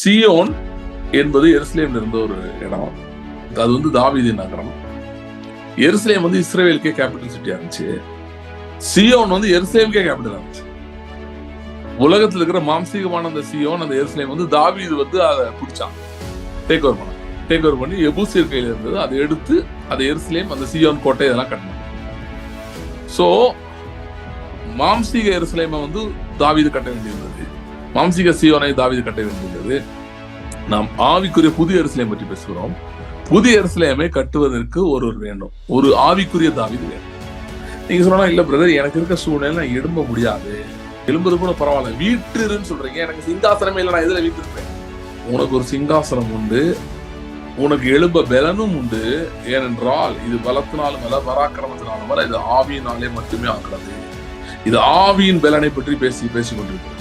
Zion என்பது எருசலேம்ல இருந்த ஒரு இடம். அது வந்து தாவீது நகரம். எருசலேம் வந்து இஸ்ரேலுக்கே கேபிட்டல் சிட்டியா இருந்துச்சு. சியோன் வந்து எருசலேமுக்கே கேபிட்டல் இருந்துச்சு. உலகத்துல இருக்கிற மாம்சீகமான அந்த சியோன், அந்த எருசலேம் வந்து தாவீது வந்து அதை பிடிச்சான், டேக் ஓவர் பண்ணி எபூசியர் கையில இருந்தது அதை எடுத்து அதை எருசலேம், அந்த சியோன் கோட்டை இதெல்லாம் கட்டினாங்க. சோ மாம்சீக எருசலேமை வந்து தாவீது கட்ட வேண்டியிருந்தது, மாம்சீக சியோனை தாவீது கட்ட வேண்டியிருந்தது. நாம் ஆவிக்குரிய புதிய எருசலேம் பற்றி பேசுகிறோம். புதிய எருசலேமை கட்டுவதற்கு ஒருவர் வேண்டும், ஒரு ஆவிக்குரிய தாவீது வேண்டும். நீங்க சொன்னா இல்ல பிரதர், எனக்கு இருக்க சூழ்நிலை நான் எழும்ப முடியாது, எழும்புறது கூட பரவாயில்ல, வீட்டுன்னு சொல்றீங்க, எனக்கு சிங்காசனமே இல்லை, நான் எதுல வீட்டிருப்பேன்? உனக்கு ஒரு சிங்காசனம் உண்டு, உனக்கு எழும்ப பலனும் உண்டு. ஏனென்றால் இது பலத்தினாலும் அல்ல, பராக்கிரமத்தினாலும் அல்ல, இது ஆவியினாலே மட்டுமே ஆகிறது. இது ஆவியின் பலனை பற்றி பேசிக் கொண்டிருக்கிறது.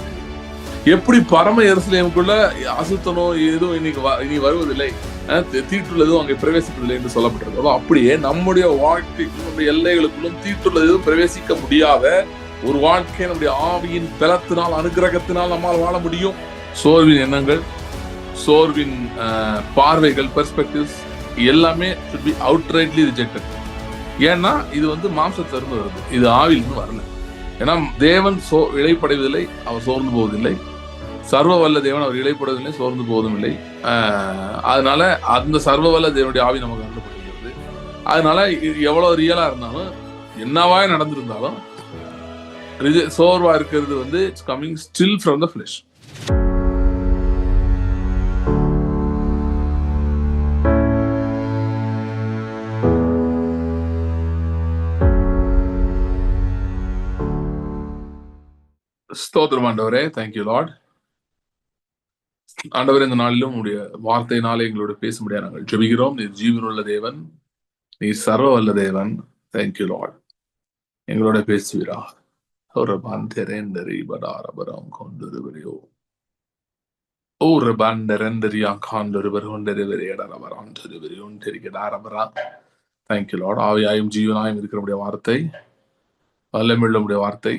எப்படி பரம எருசலேமுக்குள்ள அசுத்தனோ எதுவும் இனி வருவதில்லை, தீட்டுள்ளதும் அங்கே பிரவேசிப்பதில்லை என்று சொல்லப்பட்டிருக்கிறதோ, அப்படியே நம்முடைய வாழ்க்கைக்கும் நம்முடைய எல்லைகளுக்குள்ளும் தீட்டுள்ளது எதுவும் பிரவேசிக்க முடியாத ஒரு வாழ்க்கை நம்முடைய ஆவியின் பலத்தினால், அனுகிரகத்தினால் நம்மால் வாழ முடியும். சோர்வின் எண்ணங்கள், சோர்வின் பார்வைகள், பெர்ஸ்பெக்டிவ்ஸ் எல்லாமே should be outrightly rejected. ஏன்னா இது வந்து மாம்சத்திலிருந்து வருது, இது ஆவியிலிருந்து வரல. ஏன்னா தேவன் இழைப்படைவதில்லை, அவர் சோர்ந்து போவதில்லை. சர்வ வல்ல தேவன் அவர் இழைப்படுவதில்லை, சோர்ந்து போவதும் இல்லை. அதனால அந்த சர்வ வல்ல தேவனுடைய ஆவி நமக்கு அருளப்படுகிறது. அதனால எவ்வளவு ரியலா இருந்தாலும், என்னவா நடந்திருந்தாலும், சோர்வா இருக்கிறது வந்து it's coming still from the flush. ஸ்தோத்திரம் ஆண்டவரே, தேங்க்யூ லார்ட். ஆண்டவர், இந்த நாளிலும் உங்களுடைய வார்த்தையினாலே எங்களோட பேச முடியாது நாங்கள் ஜெபிக்கிறோம். நீர் ஜீவனுள்ள தேவன், நீர் சர்வ வல்ல தேவன். தேங்க்யூ லார்ட், எங்களோட பேசுவீரா. ஒரு பந்தரெண்டரி படாரபரம் கொண்டிருவரையோ, ஒரு பண்டரெண்டரியா காண்டொருவர் கொண்டிருவரையடரபரம் தெரிவரி ஒன்றிருக்கிறாரபரா. Thank you Lord. ஆவியாயும் ஜீவனாயும் இருக்கிற வார்த்தை, வல்லமிழுடைய வார்த்தை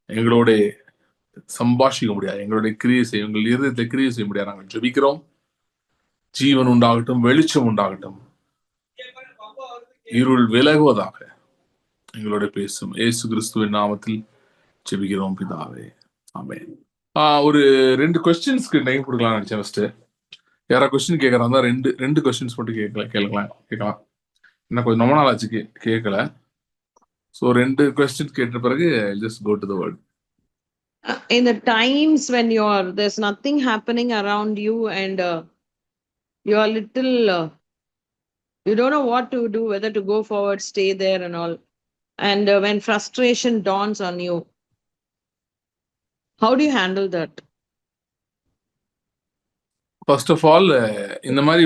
எங்களோட சம்பாஷிக்க முடியாது, எங்களுடைய கிரியை செய்ய, எங்கள் இருதயத்தை கிரியை செய்ய முடியாது. நாங்கள் ஜெபிக்கிறோம். ஜீவன் உண்டாகட்டும், வெளிச்சம் உண்டாகட்டும், இருள் விலகுவதாக. எங்களோட பேசும் இயேசு கிறிஸ்துவின் நாமத்தில் ஜெபிக்கிறோம் பிதாவே, ஆமென். ஒரு 2 கொஸ்டின்ஸ்க்கு டைம் கொடுக்கலாம் நினைச்சேன். ஃபர்ஸ்ட் யாரா கொஸ்டின் கேட்கறாங்க, ரெண்டு கொஸ்டின்ஸ் மட்டும் கேட்கலாம். என்ன கொஞ்சம் ரொம்ப நாள் ஆச்சு கேட்கல. ஸோ 2 கொஸ்டின்ஸ் கேட்ட பிறகு just go to the word. In the times when there's nothing happening around you and you are little you don't know what to do, whether to go forward, stay there and all, and when frustration dawns on you, how do you handle that? First of all, இந்த மாதிரி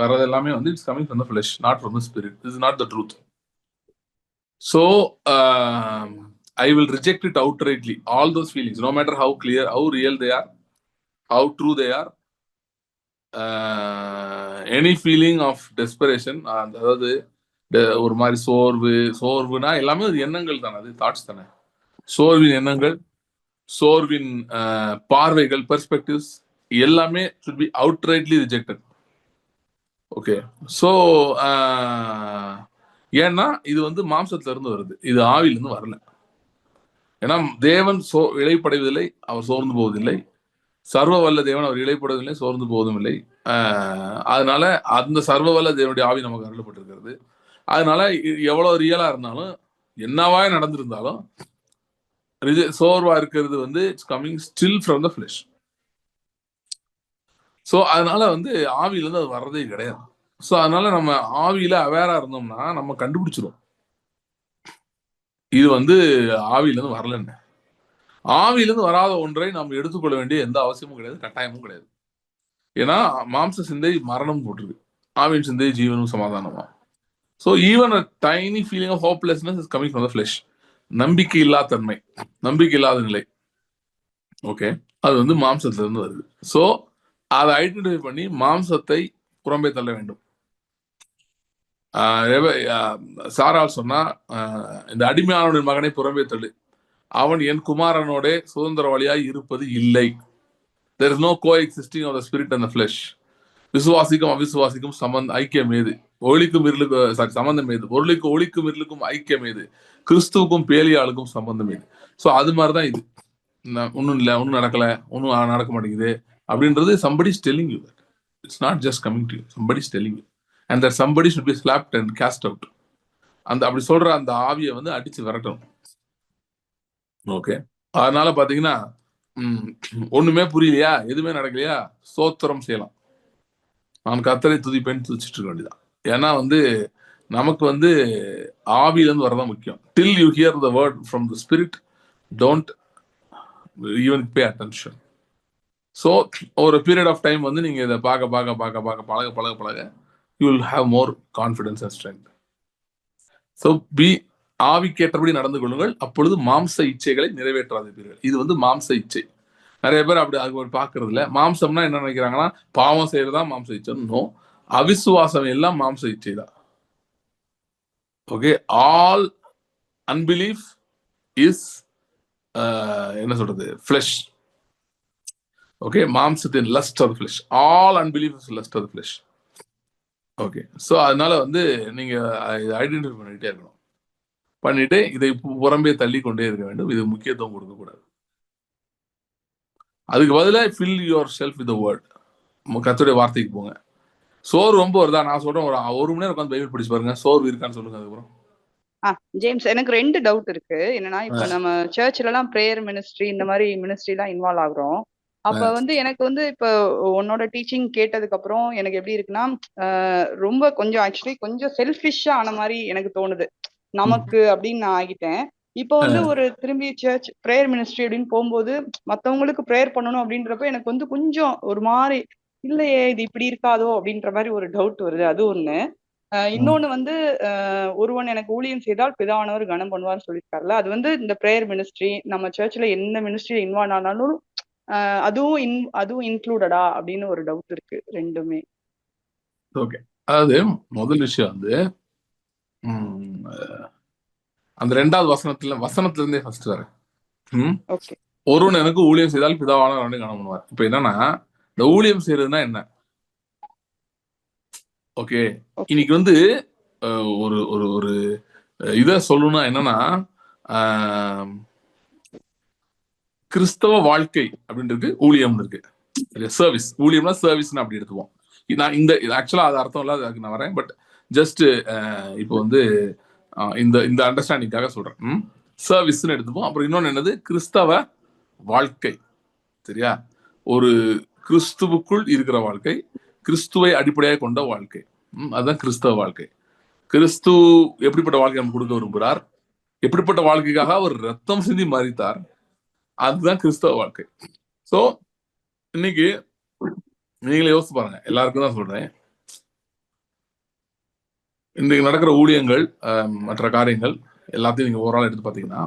வர்றது எல்லாமே வந்து it's coming from the flesh, not from the spirit. This is not the truth. So I will reject it outrightly, all those feelings, no matter how clear, how real they are, how true they are. Any feeling of desperation, அதாவது ஒரு மாதிரி சோர்வுனா எல்லாமே அது எண்ணங்கள் தானே, அது thoughts தானே. சோர்வின் எண்ணங்கள், சோர்வின் பார்வைகள், பெர்ஸ்பெக்டிவ்ஸ் எல்லாமே should be outrightly rejected. Okay. So ஏன்னா இது வந்து மாம்சத்துல இருந்து வருது, இது ஆவியிலிருந்து வரல. ஏன்னா தேவன் இழைப்படைவதில்லை, அவர் சோர்ந்து போவதில்லை. சர்வ வல்ல தேவன் அவர் இழைப்படுவதில்லை, சோர்ந்து போவதும் இல்லை. அதனால அந்த சர்வ வல்ல தேவனுடைய ஆவி நமக்கு அருளப்பட்டிருக்கிறது. அதனால எவ்வளவு ரியலா இருந்தாலும், என்னவா நடந்திருந்தாலும், சோர்வா இருக்கிறது வந்து it's coming still from the flush. So அதனால வந்து ஆவியிலேருந்து அது வர்றதே கிடையாது. ஸோ அதனால நம்ம ஆவியில அவேரா இருந்தோம்னா நம்ம கண்டுபிடிச்சிடும் இது வந்து ஆவியிலேருந்து வரலன்னு. ஆவியிலேருந்து வராத ஒன்றை நாம் எடுத்துக்கொள்ள வேண்டிய எந்த அவசியமும் கிடையாது, கட்டாயமும் கிடையாது. ஏன்னா மாம்ச சிந்தை மரணம் போட்டிருக்கு, ஆவியின் சிந்தை ஜீவனும் சமாதானமா. So even a tiny feeling of hopelessness is coming from the flesh. நம்பிக்கை இல்லாத தன்மை, நம்பிக்கை இல்லாத நிலை, ஓகே, அது வந்து மாம்சத்துல இருந்து வருது. ஸோ அதை ஐடென்டிஃபை பண்ணி மாம்சத்தை புறம்பே தள்ள வேண்டும். சாரால் சொன்னா, இந்த அடிமையானவரின் மகனை புறம்பே தள்ளு, அவன் என் குமாரனோட சுதந்திரவாளியாய் இருப்பது இல்லை. There is no coexisting of the spirit and the flesh. விசுவாசிக்கும் அவிசுவாசிக்கும் ஐக்கியம் ஏது? ஒளிக்கும் இருளுக்கும் சம்பந்தம் ஏது? ஒளிக்கும் இருளுக்கும் ஐக்கியம் ஏது? கிறிஸ்துவுக்கும் பேலியாளுக்கும் சம்பந்தம் ஏது? ஸோ அது மாதிரிதான் இது. ஒன்றும் இல்லை, ஒன்றும் நடக்கல, ஒன்றும் நடக்க மாட்டேங்குது அப்படின்றது somebody is telling you that. It's not just coming to you. Somebody is telling you. And that somebody should be slapped and cast out. அப்படி சொல்ற அந்த ஆவியை வந்து அடிச்சு விரட்டணும். ஓகே, அதனால பாத்தீங்கன்னா ஒண்ணுமே புரியலையா, எதுவுமே நடக்கலையா, ஸ்தோத்திரம் செய்யலாம். நான் கர்த்தரை துதிப்பேன், துதிச்சுட்டு இருக்க வேண்டியதான். ஏன்னா வந்து நமக்கு வந்து ஆவியிலேருந்து வரதான் முக்கியம். Till you hear the word from the spirit, don't even pay attention. So ஒரு பீரியட் ஆஃப் டைம் வந்து நீங்க இதை பழக you will have more confidence and strength. So ஆவிக்கேற்றபடி நடந்து கொள்ளுங்கள், அப்பொழுது மாம்ச இச்சைகளை நிறைவேற்றாதீர்கள். இது வந்து மாம்ச இச்சை. நிறைய பேர் அப்படி பாக்குறது இல்ல. மாம்சம்னா என்ன நினைக்கிறாங்கன்னா பாவம் செய்யறதா மாம்ச இச்சை. நோ, அவிசுவாசம் எல்லாம் மாம்ச இச்சை தான். ஓகே, ஆல் அன்பிலீஃப் இஸ் என்ன சொல்றது, ஃபிளஷ். ஓகே, மாம்சத்தின் lust of flesh. All unbelief is lust of flesh. Okay, so அதனால வந்து நீங்க ஐடென்டிஃபை பண்ணிட்டே இருக்கணும். பண்ணிட்டு இதை புறம்பே தள்ளி கொண்டே இருக்க வேண்டும். இது முக்கியத்துவம் கொடுக்க கூடாது. அதுக்கு பதிலாக fill your self with the word. கர்த்தருடைய வார்த்தைக்கு போங்க. சோறு ரொம்ப வருதா, நான் சொல்றேன், ஒரு மணி நேரம் உட்காந்து பைபிள் படிச்சு பாருங்க, சோறு இருக்கான்னு சொல்லுங்க. அதுக்கப்புறம் ஜேம்ஸ், எனக்கு 2 டவுட் இருக்கு. என்னன்னா, இப்ப நம்ம சர்ச்ல எல்லாம் பிரேயர் மினிஸ்ட்ரி இந்த மாதிரி மினிஸ்ட்ரி எல்லாம் இன்வால்வ் ஆகுறோம். அப்ப வந்து எனக்கு வந்து இப்ப உன்னோட டீச்சிங் கேட்டதுக்கு அப்புறம் எனக்கு எப்படி இருக்குன்னா, ரொம்ப கொஞ்சம் ஆக்சுவலி கொஞ்சம் செல்ஃபிஷா ஆன மாதிரி எனக்கு தோணுது நமக்கு அப்படின்னு நான் ஆகிட்டேன். இப்போ வந்து ஒரு திரும்பி சர்ச் பிரேயர் மினிஸ்ட்ரி அப்படின்னு போகும்போது மத்தவங்களுக்கு பிரேயர் பண்ணணும் அப்படின்றப்ப எனக்கு வந்து கொஞ்சம் ஒரு மாதிரி இல்லையே இது இப்படி இருக்காதோ அப்படின்ற மாதிரி ஒரு டவுட் வருது. அது ஒண்ணு. இன்னொன்னு வந்து ஒருவன் எனக்கு ஊழியம் செய்தால் பிதாவானவர் கனம் பண்ணுவார்னு சொல்லியிருக்காருல்ல, அது வந்து இந்த பிரேயர் மினிஸ்ட்ரி நம்ம சர்ச்ல எந்த மினிஸ்ட்ரி இன்வால்வ் ஆனாலும் அதுவும் இன்க்ளூடடா அப்படின்னு ஒரு டவுட் இருக்கு ரெண்டுமே. ஓகே, அதாவது முதல் விஷயம் வந்து அந்த 2வது வசனத்துல இருந்தே ஃபர்ஸ்ட் வர ஒருவன் எனக்கு ஊழியம் செய்தால் பிதாவானவர் கனம் பண்ணுவார். இப்ப என்னன்னா, இந்த ஊழியம் செய்யறதுன்னா என்ன? ஓகே, இன்னைக்கு வந்து ஒரு ஒரு ஒரு இதை சொல்லணும்னா என்னன்னா, கிறிஸ்தவ வாழ்க்கை அப்படின்றது ஊழியம் இருக்கு. சர்வீஸ், ஊழியம்னா சர்வீஸ்னு அப்படி எடுத்துவோம். நான் இந்த ஆக்சுவலா அது அர்த்தம் இல்லை, அதுக்கு நான் வரேன். பட் ஜஸ்ட் இப்போ வந்து இந்த அண்டர்ஸ்டாண்டிங்காக சொல்றேன். சர்வீஸ்ன்னு எடுத்துப்போம். அப்புறம் இன்னொன்னு என்னது, கிறிஸ்தவ வாழ்க்கை. சரியா? ஒரு கிறிஸ்துவுக்குள் இருக்கிற வாழ்க்கை, கிறிஸ்துவை அடிப்படையாக கொண்ட வாழ்க்கை, அதுதான் கிறிஸ்தவ வாழ்க்கை. கிறிஸ்து எப்படிப்பட்ட வாழ்க்கை நமக்கு கொடுக்க விரும்புகிறார், எப்படிப்பட்ட வாழ்க்கைக்காக அவர் ரத்தம் சிந்தி மரித்தார், அதுதான் கிறிஸ்தவ வாழ்க்கை. சோ இன்னைக்கு நீங்களே யோசிச்சு பாருங்க, எல்லாருக்கும் தான் சொல்றேன், இன்றைக்கு நடக்கிற ஊழியங்கள் மற்ற காரியங்கள் எல்லாத்தையும் நீங்க ஓவரால் எடுத்து பாத்தீங்கன்னா,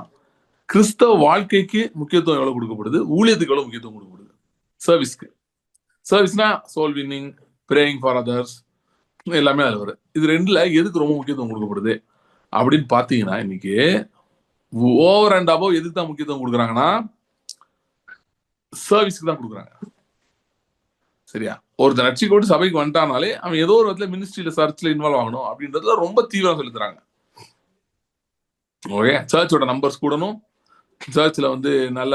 கிறிஸ்தவ வாழ்க்கைக்கு முக்கியத்துவம் எவ்வளவு கொடுக்கப்படுது, ஊழியத்துக்கு எவ்வளவு முக்கியத்துவம் கொடுக்கப்படுது. சர்வீஸ்க்கு, சர்வீஸ்னா soul winning, praying for others, எல்லாமே அதுல வரும். இது ரெண்டுல எதுக்கு ரொம்ப முக்கியத்துவம் கொடுக்கப்படுது அப்படின்னு பாத்தீங்கன்னா, இன்னைக்கு ஓவர் அண்ட் அபவ் எதுக்கு தான் முக்கியத்துவம் கொடுக்குறாங்கன்னா, சர்வீஸ்க்கு தான் கொடுக்குறாங்க. சரியா? ஒருத்தர் ரட்சிக்கப்பட்டு சபைக்கு வந்துட்டானாலே அவன் ஏதோ ஒரு விதத்துல மினிஸ்ட்ரியில சர்ச்ல இன்வால்வ் ஆகணும் அப்படின்றதுல ரொம்ப தீவிரம் செலுத்துறாங்க. ஓகே, சர்ச்சோட நம்பர்ஸ் கூடணும், சர்ச்ல வந்து நல்ல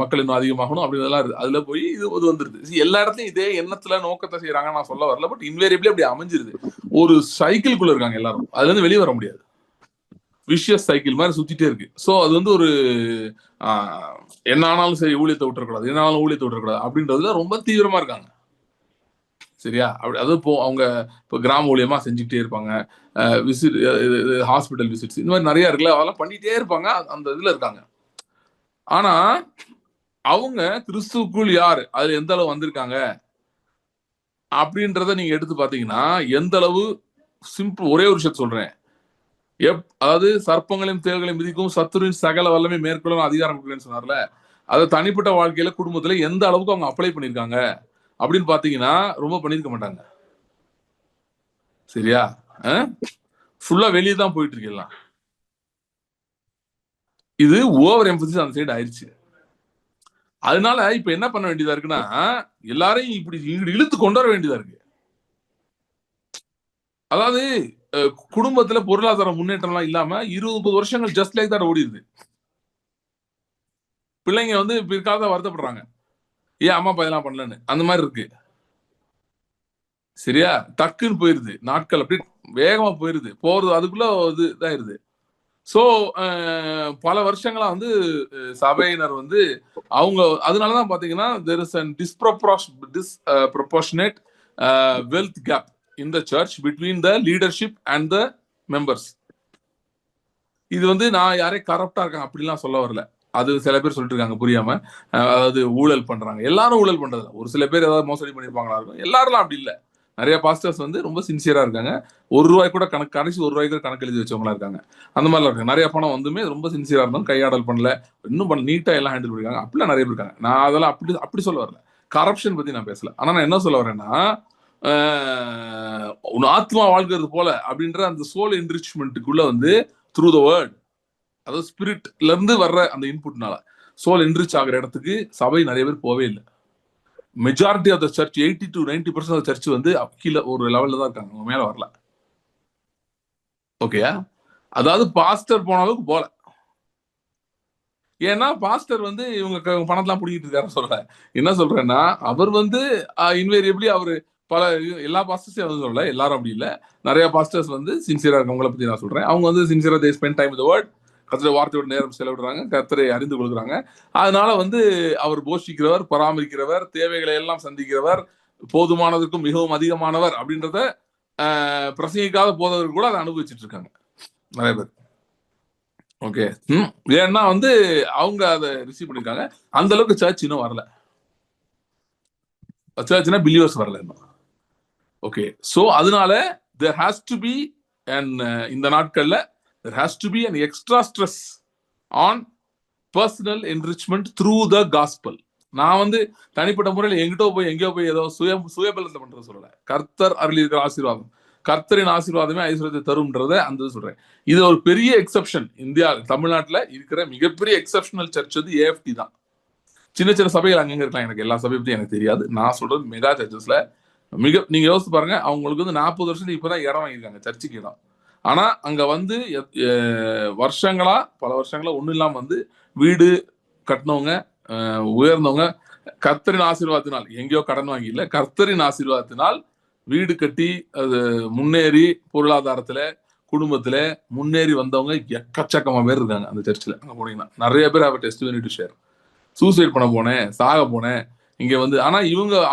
மக்கள் இன்னும் அதிகமாகணும் அப்படின்றதெல்லாம் அதுல போய் இது வந்துருது. எல்லா இடத்துலயும் இதே எண்ணத்துல நோக்கத்தை செய்யறாங்க, நான் சொல்ல வரல. பட் இன்வேரியபிளி அப்படி அமைஞ்சிருது. ஒரு சைக்கிள்குள்ள இருக்காங்க எல்லாரும், அதுல இருந்து வெளியே வர முடியாது. விஷியஸ் சைக்கிள் மாதிரி சுத்திட்டே இருக்கு. ஸோ அது வந்து ஒரு என்ன ஆனாலும் சரி ஊழியத்தை விட்டுறக்கூடாது, என்ன ஆனாலும் ஊழியத்தை விட்டுறக்கூடாது அப்படின்றதுல ரொம்ப தீவிரமா இருக்காங்க. சரியா? அப்படி அது அவங்க இப்போ கிராம ஊழியமா செஞ்சுக்கிட்டே இருப்பாங்க, விசிட், ஹாஸ்பிட்டல் விசிட்ஸ், இந்த மாதிரி நிறைய இருக்குல்ல, அதெல்லாம் பண்ணிட்டே இருப்பாங்க, அந்த இதுல இருக்காங்க. ஆனா அவங்க கிறிஸ்துவுக்குள் யாரு, அதுல எந்த அளவு வந்திருக்காங்க அப்படின்றத நீங்க எடுத்து பாத்தீங்கன்னா, எந்த அளவு சிம்பிள். ஒரே ஒரு விஷயத்த சொல்றேன், அதாவது சர்ப்பங்களையும் தேள்களையும் மிதிக்கும் சத்துருவின் சகல வல்லமை மேற்கொள்ளும் அதிகாரம் கொடுக்குறேன்னு சொன்னார்ல, அதை தனிப்பட்ட வாழ்க்கையில குடும்பத்துல எந்த அளவுக்கு அவங்க அப்ளை பண்ணிருக்காங்க அப்படின்னு பாத்தீங்கன்னா ரொம்ப பண்ணிருக்க மாட்டாங்க. சரியா? ஃபுல்லா வெளியே தான் போயிட்டு இருக்கலாம். இது ஓவர் எம்பசிஸ் அந்த சைடு ஆயிடுச்சு. அதனால இப்ப என்ன பண்ண வேண்டியதா இருக்குன்னா, எல்லாரையும் இப்படி இழுத்து கொண்டு வர வேண்டியதா இருக்கு. அதாவது குடும்பத்துல பொருளாதார முன்னேற்றம் எல்லாம் இல்லாம 20-30 வருஷங்கள் ஜஸ்ட் லைக் தட் ஓடிடுது. பிள்ளைங்க வந்து பிற்காலத்துல வருத்தப்படுறாங்க, ஏன் அம்மா அப்பா இதெல்லாம் பண்ணலன்னு. அந்த மாதிரி இருக்கு. சரியா? டக்குன்னு போயிருது நாட்கள், அப்படி வேகமா போயிருது. போறது அதுக்குள்ள இது இதாயிருது. சோ பல வருஷங்களா வந்து சபையினர் வந்து அவங்க அதனாலதான் பாத்தீங்கன்னா there is an disproportionate wealth gap in the church between the leadership and the members. இது வந்து நான் யாரையும் கரப்டா இருக்காங்க அப்படிலாம் சொல்ல வரல. அது சில பேர் சொல்லிட்டு இருக்காங்க புரியாம. அதாவது ஊழல் பண்றாங்க. எல்லாரும் ஊழல் பண்றது, ஒரு சில பேர் ஏதாவது மோசடி பண்ணிருப்பாங்களா இருக்கும். எல்லாரும் அப்படி இல்ல. நிறைய பாஸ்டர்ஸ் வந்து ரொம்ப சின்சியரா இருக்காங்க. ₹1 கூட கடைசி ₹1 கூட கணக்கு எழுதி வச்சவங்களா இருக்காங்க. அந்த மாதிரிலாம் இருக்காங்க. நிறைய பணம் வந்துமே ரொம்ப சின்சியரா இருந்தோம், கையாடல் பண்ணல, இன்னும் பண்ண நீட்டா எல்லாம் ஹேண்டில் பண்ணிருக்காங்க. அப்படிலாம் நிறைய பேர் இருக்காங்க. நான் அதெல்லாம் அப்படி சொல்ல வரல. கரப்ஷன் பத்தி நான் பேசல. ஆனா நான் என்ன சொல்ல வரேன்னா, உன் ஆத்மா வாழ்கிறது போல அப்படின்ற அந்த சோல் என்ரிச்மெண்ட்டுக்குள்ள வந்து த்ரூ த வேர்ட், அதாவது ஸ்பிரிட்ல இருந்து வர்ற அந்த இன்புட்னால சோல் என்ரிச் ஆகிற இடத்துக்கு சபை நிறைய பேர் போவே இல்லை. Majority of the church 80 to 90% of church வந்து கீழே ஒரு லெவல்ல தான் இருக்காங்க, மேல வரல. ஓகேயா? அதாவது பாஸ்டர் போன அளவுக்கு போல. ஏன்னா பாஸ்டர் வந்து இவங்க பணத்தெல்லாம் பிடிக்கிட்டு இருக்காரு சொல்ற. என்ன சொல்றேன்னா, அவர் வந்து இன்வேரியபிளி அவரு பல எல்லா பாஸ்டர்ஸையும் வந்து சொல்லல, எல்லாரும் அப்படி இல்லை. நிறைய பாஸ்டர்ஸ் வந்து சின்சியரா இருக்கவங்களை பத்தி நான் சொல்றேன். அவங்க வந்து சின்சியரா they spend time with the word, கர்த்தருடைய வார்த்தையோட நேரம் செலவிடுறாங்க, கர்த்தரை அறிந்து கொள்கிறாங்க. அதனால வந்து அவர் போஷிக்கிறவர், பராமரிக்கிறவர், தேவைகளை எல்லாம் சந்திக்கிறவர், போதுமானதற்கும் மிகவும் அதிகமானவர் அப்படின்றத பிரசங்கிக்காத போதவர்கள் கூட அதை அனுபவிச்சுட்டு இருக்காங்க நிறைய பேர். ஓகே, ஏன்னா வந்து அவங்க அதை ரிசீவ் பண்ணிருக்காங்க. அந்த அளவுக்கு சர்ச் இன்னும் வரல. சர்ச்னா பிலீவர்ஸ் வரல இன்னும். ஓகே, சோ அதனால there has to be an இந்த நாட்கள்ல there has to be an extra stress on personal enrichment through the gospel. நான் வந்து தனிப்பட்ட முறையில் எங்கிட்ட போய் எங்கேயோ போய் ஏதோ சுயபலத்தை பண்றது சொல்லல. கர்த்தர் அருளி இருக்கிற ஆசீர்வாதம், கர்த்தரின் ஆசீர்வாதமே ஐஸ்வர்யத்தை தரும்ன்றத அந்த சொல்றேன். இது ஒரு பெரிய எக்ஸப்ஷன். இந்தியா தமிழ்நாட்டில் இருக்கிற மிகப்பெரிய எக்ஸப்ஷனல் சர்ச் வந்து ஏஎஃப்டி தான். சின்ன சின்ன சபைகள் அங்கங்க இருக்கலாம், எனக்கு எல்லா சபையை பத்தி எனக்கு தெரியாது. நான் சொல்றது மெகா சர்ச்சஸ்ல நீங்க யோசிச்சு பாருங்க, அவங்களுக்கு வந்து 40 வருஷத்துக்கு இப்பதான் இடம் வாங்கியிருக்காங்க, சர்ச்சுக்கு இடம். ஆனா அங்க வந்து வருஷங்களா பல வருஷங்களா ஒண்ணும் இல்லாம வந்து வீடு கட்டினவங்க, உயர்ந்தவங்க, கர்த்தரின் ஆசீர்வாதத்தினால், எங்கேயோ கடன் வாங்கி இல்ல, கர்த்தரின் ஆசீர்வாதத்தினால் வீடு கட்டி அது முன்னேறி பொருளாதாரத்துல குடும்பத்துல முன்னேறி வந்தவங்க எக்கச்சக்கமா பேர் இருக்காங்க அந்த சர்ச்சில். அங்க போனீங்கன்னா நிறைய பேர் அவர் டெஸ்டிமனி டு ஷேர். சூசைட் பண்ண போனேன், சாக போனேன் இங்க வந்து. ஆனா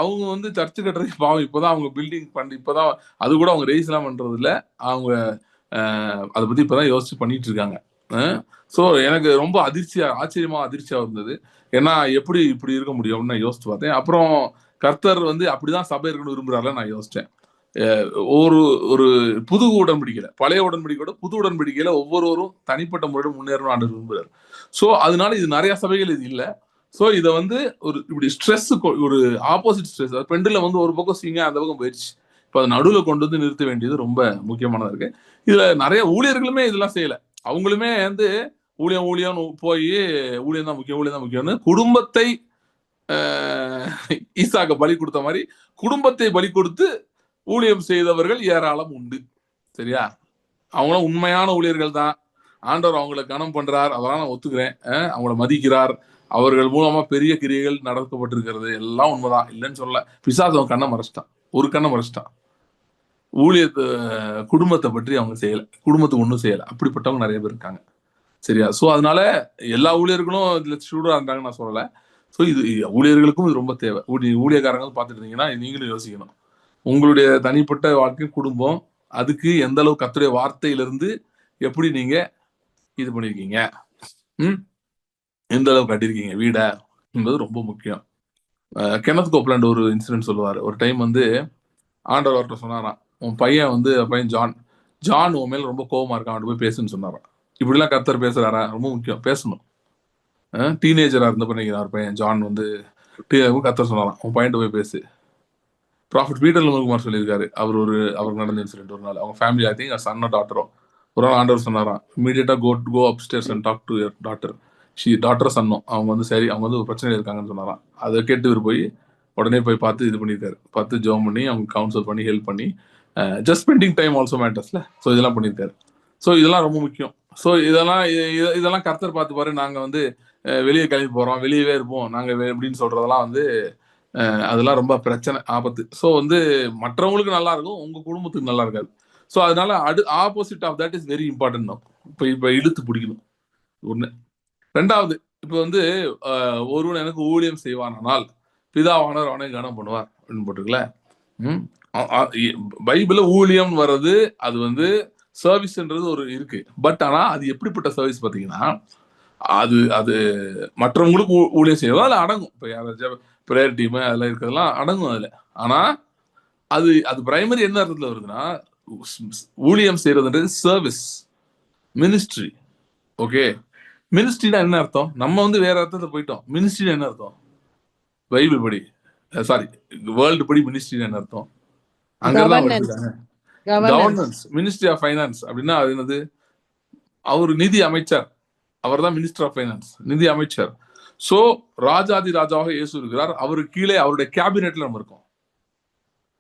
அவங்க வந்து சர்ச்சு கட்டுறதுக்கு பாவம் இப்பதான் அவங்க பில்டிங் பண்ணி இப்பதான் அது கூட அவங்க ரெய்ஸ் எல்லாம் பண்றது இல்ல. அவங்க அதை பத்தி இப்பதான் யோசிச்சு பண்ணிட்டு இருக்காங்க. சோ எனக்கு ரொம்ப அதிர்ச்சியா இருந்தது. ஏன்னா எப்படி இப்படி இருக்க முடியும் அப்படின்னு நான் யோசிச்சு பார்த்தேன். அப்புறம் கர்த்தர் வந்து அப்படிதான் சபை இருக்கணும்னு விரும்புறாருல நான் யோசிச்சேன். ஒரு புது உடன்படிக்கையில, பழைய உடன்படிக்கையோட புது உடன்படிக்கையில ஒவ்வொருவரும் தனிப்பட்ட முறையில் முன்னேறணும் ஆண்டு விரும்புறாரு. சோ அதனால இது நிறைய சபைகள் இது இல்லை. சோ இதை வந்து ஒரு இப்படி ஸ்ட்ரெஸ், ஒரு ஆப்போசிட் ஸ்ட்ரெஸ், பெண்டுல வந்து ஒரு பக்கம் சீங்க அந்த பக்கம் போயிடுச்சு. இப்ப அதை நடுவில் கொண்டு வந்து நிறுத்த வேண்டியது ரொம்ப முக்கியமானதா இருக்கு. இதுல நிறைய ஊழியர்களுமே இதெல்லாம் செய்யல. அவங்களுமே வந்து ஊழியம் போய் ஊழியம் தான் முக்கியம்னு குடும்பத்தை ஈசாக்க பலி கொடுத்த மாதிரி குடும்பத்தை பலி கொடுத்து ஊழியம் செய்தவர்கள் ஏராளம் உண்டு. சரியா? அவங்களும் உண்மையான ஊழியர்கள் தான். ஆண்டவர் அவங்களை கனம் பண்றார், அதெல்லாம் நான் ஒத்துக்கிறேன். அவங்கள மதிக்கிறார், அவர்கள் மூலமா பெரிய கிரியைகள் நடக்கப்பட்டிருக்கிறது, எல்லாம் உண்மைதான், இல்லைன்னு சொல்லல. பிசாசு அவன் கண்ணை மறைச்சிட்டான், ஒரு கண்ணை மறைச்சிட்டான். ஊழியத்தை குடும்பத்தை பற்றி அவங்க செய்யல, குடும்பத்துக்கு ஒன்றும் செய்யல. அப்படிப்பட்டவங்க நிறைய பேர் இருக்காங்க. சரியா? ஸோ அதனால எல்லா ஊழியர்களும் இதுல சூடா இருந்தாங்கன்னு நான் சொல்லல. ஸோ இது ஊழியர்களுக்கும் இது ரொம்ப தேவை. ஊழியக்காரங்க பார்த்துட்டு இருந்தீங்கன்னா நீங்களும் யோசிக்கணும், உங்களுடைய தனிப்பட்ட வாழ்க்கை, குடும்பம், அதுக்கு எந்த அளவு கர்த்தருடைய வார்த்தையிலிருந்து எப்படி நீங்க இது பண்ணிருக்கீங்க, எந்த அளவு கட்டிருக்கீங்க வீட என்பது ரொம்ப முக்கியம். கெனத் கோப்லாண்ட் ஒரு இன்சிடென்ட் சொல்லுவார். ஒரு டைம் வந்து ஆண்டவர் அவர்கிட்ட சொன்னாராம், உன் பையன் ஜான் உன் மேல ரொம்ப கோபமா இருக்கான், அவன் போய் பேசுன்னு சொன்னாராம். இப்படிலாம் கர்த்தர் பேசுறாரா? ரொம்ப முக்கியம், பேசணும். டீனேஜரா இருந்த பண்ணிக்கிறார் பையன் ஜான் வந்து கர்த்தர் சொன்னாராம், உன் பையன் போய் பேசு. ப்ராஃபிட் பீட்டர் லூமர்குமார் சொல்லியிருக்காரு. அவருக்கு நடந்த இன்சிடென்ட். ஒரு நாள் அவங்க ஃபேமிலி, ஐ திங்க் சன்னோ டாட்டரோ ஒரு நாள் ஆண்டவர் சொன்னாராம், இமீடியட்டா go upstairs and talk to your daughter சன்னும் அவங்க வந்து சரி அவங்க வந்து ஒரு பிரச்சனையில் இருக்காங்கன்னு சொன்னாராம். அதை கேட்டு இவர் போய் உடனே போய் பார்த்து இது பண்ணியிருக்காரு. பார்த்து ஜோம் பண்ணி அவங்க கவுன்சில் பண்ணி ஹெல்ப் பண்ணி ஜஸ்ட் ஸ்பெண்டிங் டைம் ஆல்சோ மேட்டர்ஸ்ல. ஸோ இதெல்லாம் பண்ணியிருக்காரு. ஸோ இதெல்லாம் ரொம்ப முக்கியம். ஸோ இதெல்லாம் கர்த்தர் பார்த்து பாரு, நாங்கள் வந்து வெளியே கிளம்பி போகிறோம், வெளியவே இருப்போம் நாங்கள் எப்படின்னு சொல்றதெல்லாம் வந்து அதெல்லாம் ரொம்ப பிரச்சனை, ஆபத்து. ஸோ வந்து மற்றவங்களுக்கு நல்லா இருக்கும், உங்க குடும்பத்துக்கு நல்லா இருக்காது. ஸோ அதனால opposite of that is very important தான். இப்போ இழுத்து பிடிக்கணும் ஒன்று. ரெண்டாவது, இப்போ வந்து ஒருவன் எனக்கு ஊழியம் செய்வானால் பிதாவானவர் அவனை கனம் பண்ணுவார் அப்படின்னு போட்டுருக்கல. பைபிள்ல ஊழியம் வர்றது அது வந்து சர்வீஸ்ன்றது ஒரு இருக்கு. பட் ஆனா அது எப்படிப்பட்ட சர்வீஸ் பார்த்தீங்கன்னா, அது அது மற்றவங்களுக்கு ஊழியம் செய்வதா அதில் அடங்கும். இப்போ யாராச்சும் ப்ரேயர் டீமு அதெல்லாம் இருக்கிறதெல்லாம் அடங்கும் அதில். ஆனா அது அது பிரைமரி என்ன அர்த்தத்தில் வருதுன்னா, ஊழியம் செய்யறதுன்றது சர்வீஸ், மினிஸ்ட்ரி. ஓகே, மினிஸ்ட்ரினா என்ன அர்த்தம்? நம்ம வந்து வேற அர்த்தத்தை போயிட்டோம். மினிஸ்ட்ரி என்ன அர்த்தம்? பைபிள் படி, சாரி வேர்ல்டு படி மினிஸ்ட்ரி என்ன அர்த்தம்? அங்கதான் வச்சிருக்காங்க. கவர்னன்ஸ், மினிஸ்ட்ரி ஆஃப் ஃபைனான்ஸ் அப்படின்னா அது என்னது? அவர் நிதி அமைச்சர், அவர் தான் மினிஸ்டர் ஆஃப் ஃபைனான்ஸ், நிதி அமைச்சர். சோ ராஜாதி ராஜாவாக இயேசு இருக்கிறார். அவருக்கு கீழே அவருடைய கேபினெட்ல நம்ம இருக்கோம்,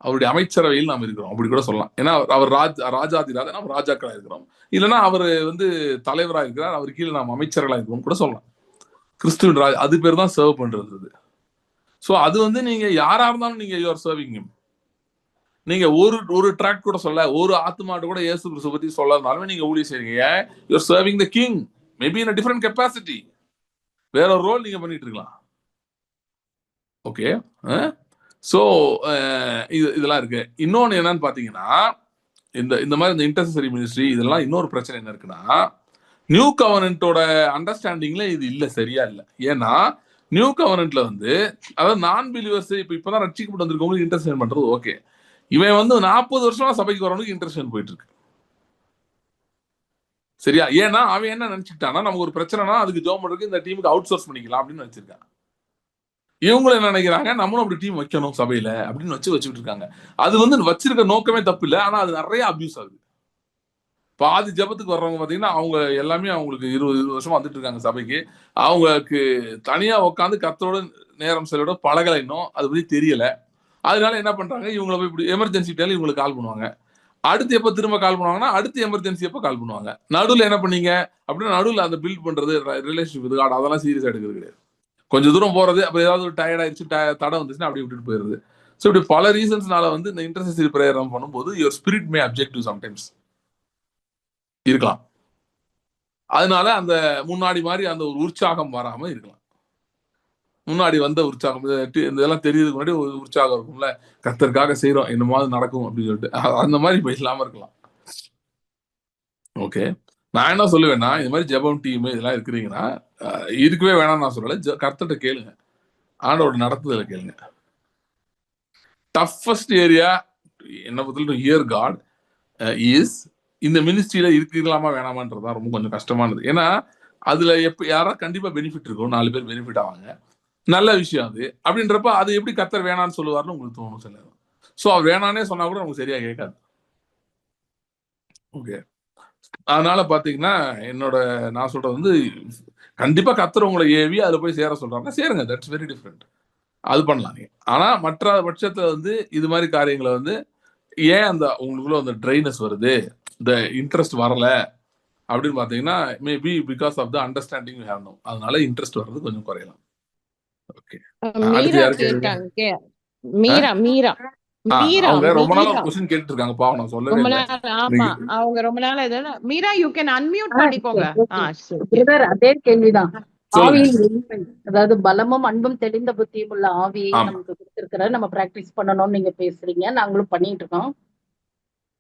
அவருடைய அமைச்சரவையில் நாம் இருக்கிறோம், அப்படி கூட சொல்லலாம். ஏன்னா அவர் ராஜாதி ராஜா, நம்ம ராஜாக்களா இருக்கிறோம். இல்லைன்னா அவர் வந்து தலைவராக இருக்கிறார், அவர் கீழே நாம் அமைச்சர்களா இருக்கிறோம் கூட சொல்லலாம். கிறிஸ்துவின் ராஜ், அது பேர் தான் சர்வ் பண்றது. ஸோ அது வந்து நீங்க யாரா இருந்தாலும் நீங்க யூஆர் சர்விங். நீங்க ஒரு ட்ராக் கூட சொல்ல, ஒரு ஆத்மாட்ட கூட இயேசு கிறிஸ்து பத்தி சொல்லாதனாலுமே நீங்க ஊழியம் செய்றீங்க. You're serving the king, maybe in a different capacity. வேற ஒரு ரோல் நீங்க பண்ணிட்டு இருக்கலாம். ஓகே, ஸோ இதெல்லாம் இருக்கு. இன்னொன்னு என்னன்னு பாத்தீங்கன்னா, இந்த மாதிரி இந்த இன்டர்செசரி மினிஸ்ட்ரி இதெல்லாம் இன்னொரு பிரச்சனை என்ன இருக்குன்னா, நியூ கவர்னன்ட்டோட அண்டர்ஸ்டாண்டிங்ல இது இல்ல, சரியா இல்ல. ஏன்னா நியூ கவர்னன்ட்ல வந்து அதாவது நான் பிலீவர்ஸ் இப்பதான் ரட்சிக்கப்பட்டு வந்திருக்கவங்களுக்கு இன்டர்செஷன் பண்றது ஓகே. இவன் வந்து 40 வருஷமா சபைக்கு வரவனுக்கு இன்டர்செஷன் போயிட்டு இருக்கு, சரியா? ஏன்னா அவன் என்ன நினைச்சுட்டானா, நமக்கு ஒரு பிரச்சனைனா அதுக்கு ஜோம் பண்றதுக்கு இந்த டீமுக்கு அவுட் சோர்ஸ் பண்ணிக்கலாம் அப்படின்னு வச்சிருக்கான். இவங்களும் என்ன நினைக்கிறாங்க, நம்மளும் அப்படி டீம் வைக்கணும் சபையில அப்படின்னு வச்சுக்கிட்டு இருக்காங்க. அது வந்து வச்சிருக்க நோக்கமே தப்பு இல்லை, ஆனா அது நிறைய அபியூஸ் ஆகுது. பாதி ஜபத்துக்கு வர்றவங்க பாத்தீங்கன்னா அவங்க எல்லாமே அவங்களுக்கு 20 வருஷமா வந்துட்டு இருக்காங்க சபைக்கு. அவங்களுக்கு தனியா உட்காந்து கர்த்தரோட நேரம் செலவிட பழகலை, இன்னும் அது பத்தி தெரியல. அதனால என்ன பண்றாங்க, இவங்களை போய் இப்படி எமர்ஜென்சி டைம்ல இவங்களுக்கு கால் பண்ணுவாங்க. அடுத்து எப்ப திரும்ப கால் பண்ணுவாங்கன்னா அடுத்து எமர்ஜென்சி எப்ப கால் பண்ணுவாங்க. நடுவில் என்ன பண்ணீங்க அப்படின்னா, நடுவில் அந்த பில்ட் பண்றது ரிலேஷன்ஷிப் அதெல்லாம் சீரியஸா எடுக்கிறது கிடையாது. கொஞ்சம் தூரம் போறது, அப்ப ஏதாவது ஒரு டயர்ட் ஆயிடுச்சு, தடை வந்துச்சுன்னா அப்படி விட்டுட்டு போயிருது. ஸோ இப்படி பல ரீசன்ஸ்னால வந்து இந்த இன்டர்செசரி பிரேயர் பண்ணும்போது your spirit May objective sometimes இருக்கலாம். அதனால அந்த முன்னாடி மாதிரி அந்த ஒரு உற்சாகம் வராம இருக்கலாம். முன்னாடி வந்த உற்சாகம் இதெல்லாம் தெரியறதுக்கு முன்னாடி ஒரு உற்சாகம் இருக்கும்ல, கர்த்தருக்காக செய்யறோம், என்னமாவது நடக்கும் அப்படின்னு சொல்லிட்டு, அந்த மாதிரி இப்ப இல்லாம இருக்கலாம். ஓகே, நான் என்ன சொல்லுவேன்னா, இந்த மாதிரி ஜெபம் டீம் இதெல்லாம் இருக்கிறீங்கன்னா இருக்கவே வேணாம் நான் சொல்லல. கர்த்தர்ட்ட கேளுங்க, ஆண்டோட நடத்துதல கேளுங்க. டஃபஸ்ட் ஏரியா என்ன பொறுத்தவரை ஹியர் காட் இஸ் இந்த மினிஸ்ட்ரியில இருக்கலாமா வேணாமான்றதுதான் ரொம்ப கொஞ்சம் கஷ்டமானது. ஏன்னா அதுல யாராவது கண்டிப்பா பெனிஃபிட் இருக்கும், 4 பேர் பெனிஃபிட் ஆவாங்க, நல்ல விஷயம் அது. அப்படின்றப்ப அது எப்படி கர்த்தர் வேணான்னு சொல்லுவாருன்னு உங்களுக்கு தோணும் சில நேரம். ஸோ அவர் வேணானே சொன்னா கூட நமக்கு சரியா கேட்காது. ஓகே, அதனால பாத்தீங்கன்னா நான் சொல்றது வந்து கண்டிப்பா கர்த்தர் உங்களை ஏவி அதுல போய் சேர சொல்றாங்க, சேருங்க, தட்ஸ் வெரி டிஃப்ரெண்ட், அது பண்ணலாம் நீங்க. ஆனா மற்ற பட்சத்துல வந்து இது மாதிரி காரியங்களை வந்து ஏன் அந்த உங்களுக்குள்ள அந்த ட்ரைனஸ் வருது, இந்த இன்ட்ரெஸ்ட் வரல அப்படின்னு பாத்தீங்கன்னா, maybe because of the understanding you have no. அதனால இன்ட்ரெஸ்ட் வர்றது கொஞ்சம் குறையலாம். ஓகே, அடுத்து யாரு கேளுங்க. அவங்க ரொம்ப நாள் ஒரு क्वेश्चन கேட்டுட்டு இருக்காங்க, பாவம் நான் சொல்லவே இல்ல. ஆமா, அவங்க ரொம்ப நாள் மீரா யூ கேன் அன்மியூட் பண்ணிக்கோங்க. பிரதர் அதே கேள்விதான். ஆவியின் எளிமை, அதாவது பலமும் அன்பும் தெளிந்த புத்தியும் உள்ள ஆவியை நமக்கு கொடுத்திருக்கிற நம்ம பிராக்டிஸ் பண்ணணும்னு நீங்க பேசுறீங்க, நாங்களும் பண்ணிட்டு இருக்கோம்.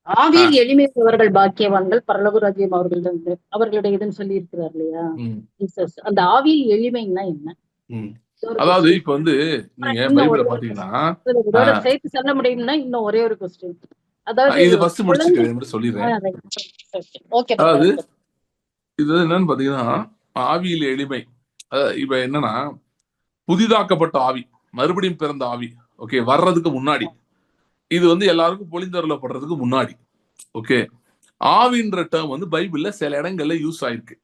ஆவியில் எளிமை உள்ளவர்கள் பாக்கியவான்கள், பரலோக ராஜ்யம் அவர்களுடையதுன்னு சொல்லி இருக்கிறார் இல்லையா அந்த ஆவியில் எளிமைன்னா என்ன? அதாவது இப்ப வந்து நீங்க பைபிள்ல பாத்தீங்கன்னா சேர்த்து சொல்ல முடியும்னா இன்னும் ஒரே ஒரு क्वेश्चन. அதாவது இது ஃபர்ஸ்ட் முடிச்சிட்டு சொல்லிடுறேன். அதாவது இது என்னன்னு பாத்தீங்கன்னா, ஆவியில் எளிமை இப்ப என்னன்னா, புதிதாக்கப்பட்ட ஆவி, மறுபடியும் பிறந்த ஆவி, ஓகே, வர்றதுக்கு முன்னாடி, இது வந்து எல்லாருக்கும் பொழிந்தருளப்படுறதுக்கு முன்னாடி, ஓகே, ஆவின்ற டேர்ம் வந்து பைபிள்ல சில இடங்கள்ல யூஸ் ஆயிருக்கு.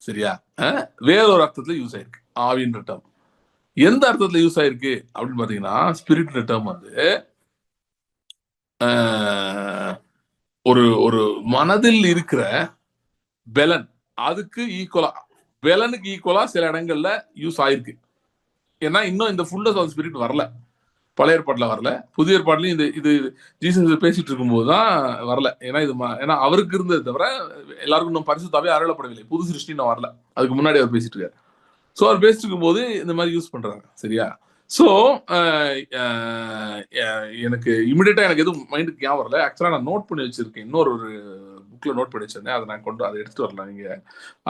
சரியா? வேற ஒரு அர்த்தத்துல யூஸ் ஆயிருக்கு ஆவின்ற டேர்ம். எந்த அர்த்தத்துல யூஸ் ஆயிருக்கு அப்படின்னு பாத்தீங்கன்னா, ஸ்பிரிட் டேர்ம் வந்து ஒரு ஒரு மனதில் இருக்கிற பெலன், அதுக்கு ஈக்குவலா, பெலனுக்கு ஈக்குவலா சில இடங்கள்ல யூஸ் ஆயிருக்கு. ஏன்னா இன்னும் இந்த ஃபுல்னஸ் ஆஃப் ஸ்பிரிட் வரல, பழைய ஏற்பாட்டுல வரல, புதிய ஏற்பாட்டுலயும் இது ஜீசஸ் பேசிட்டு இருக்கும்போது தான் வரல. ஏன்னா ஏன்னா அவருக்கு இருந்தது தவிர எல்லாருக்கும் இன்னும் பரிசுத்தாவே அருளப்படவில்லை, புது சிருஷ்டி இன்னும் வரல. அதுக்கு முன்னாடி அவர் பேசிட்டு இருக்காரு. ஸோ அவர் பேசிட்டு இருக்கும்போது இந்த மாதிரி யூஸ் பண்றாங்க. சரியா? ஸோ எனக்கு இமிடியேட்டா எனக்கு எதுவும் மைண்டுக்கு ஞாபகம் வரல. ஆக்சுவலா நான் நோட் பண்ணி வச்சிருக்கேன், இன்னொரு புக்ல நோட் பண்ணி வச்சிருந்தேன். அதை நான் அதை எடுத்துட்டு வரலாம் நீங்க.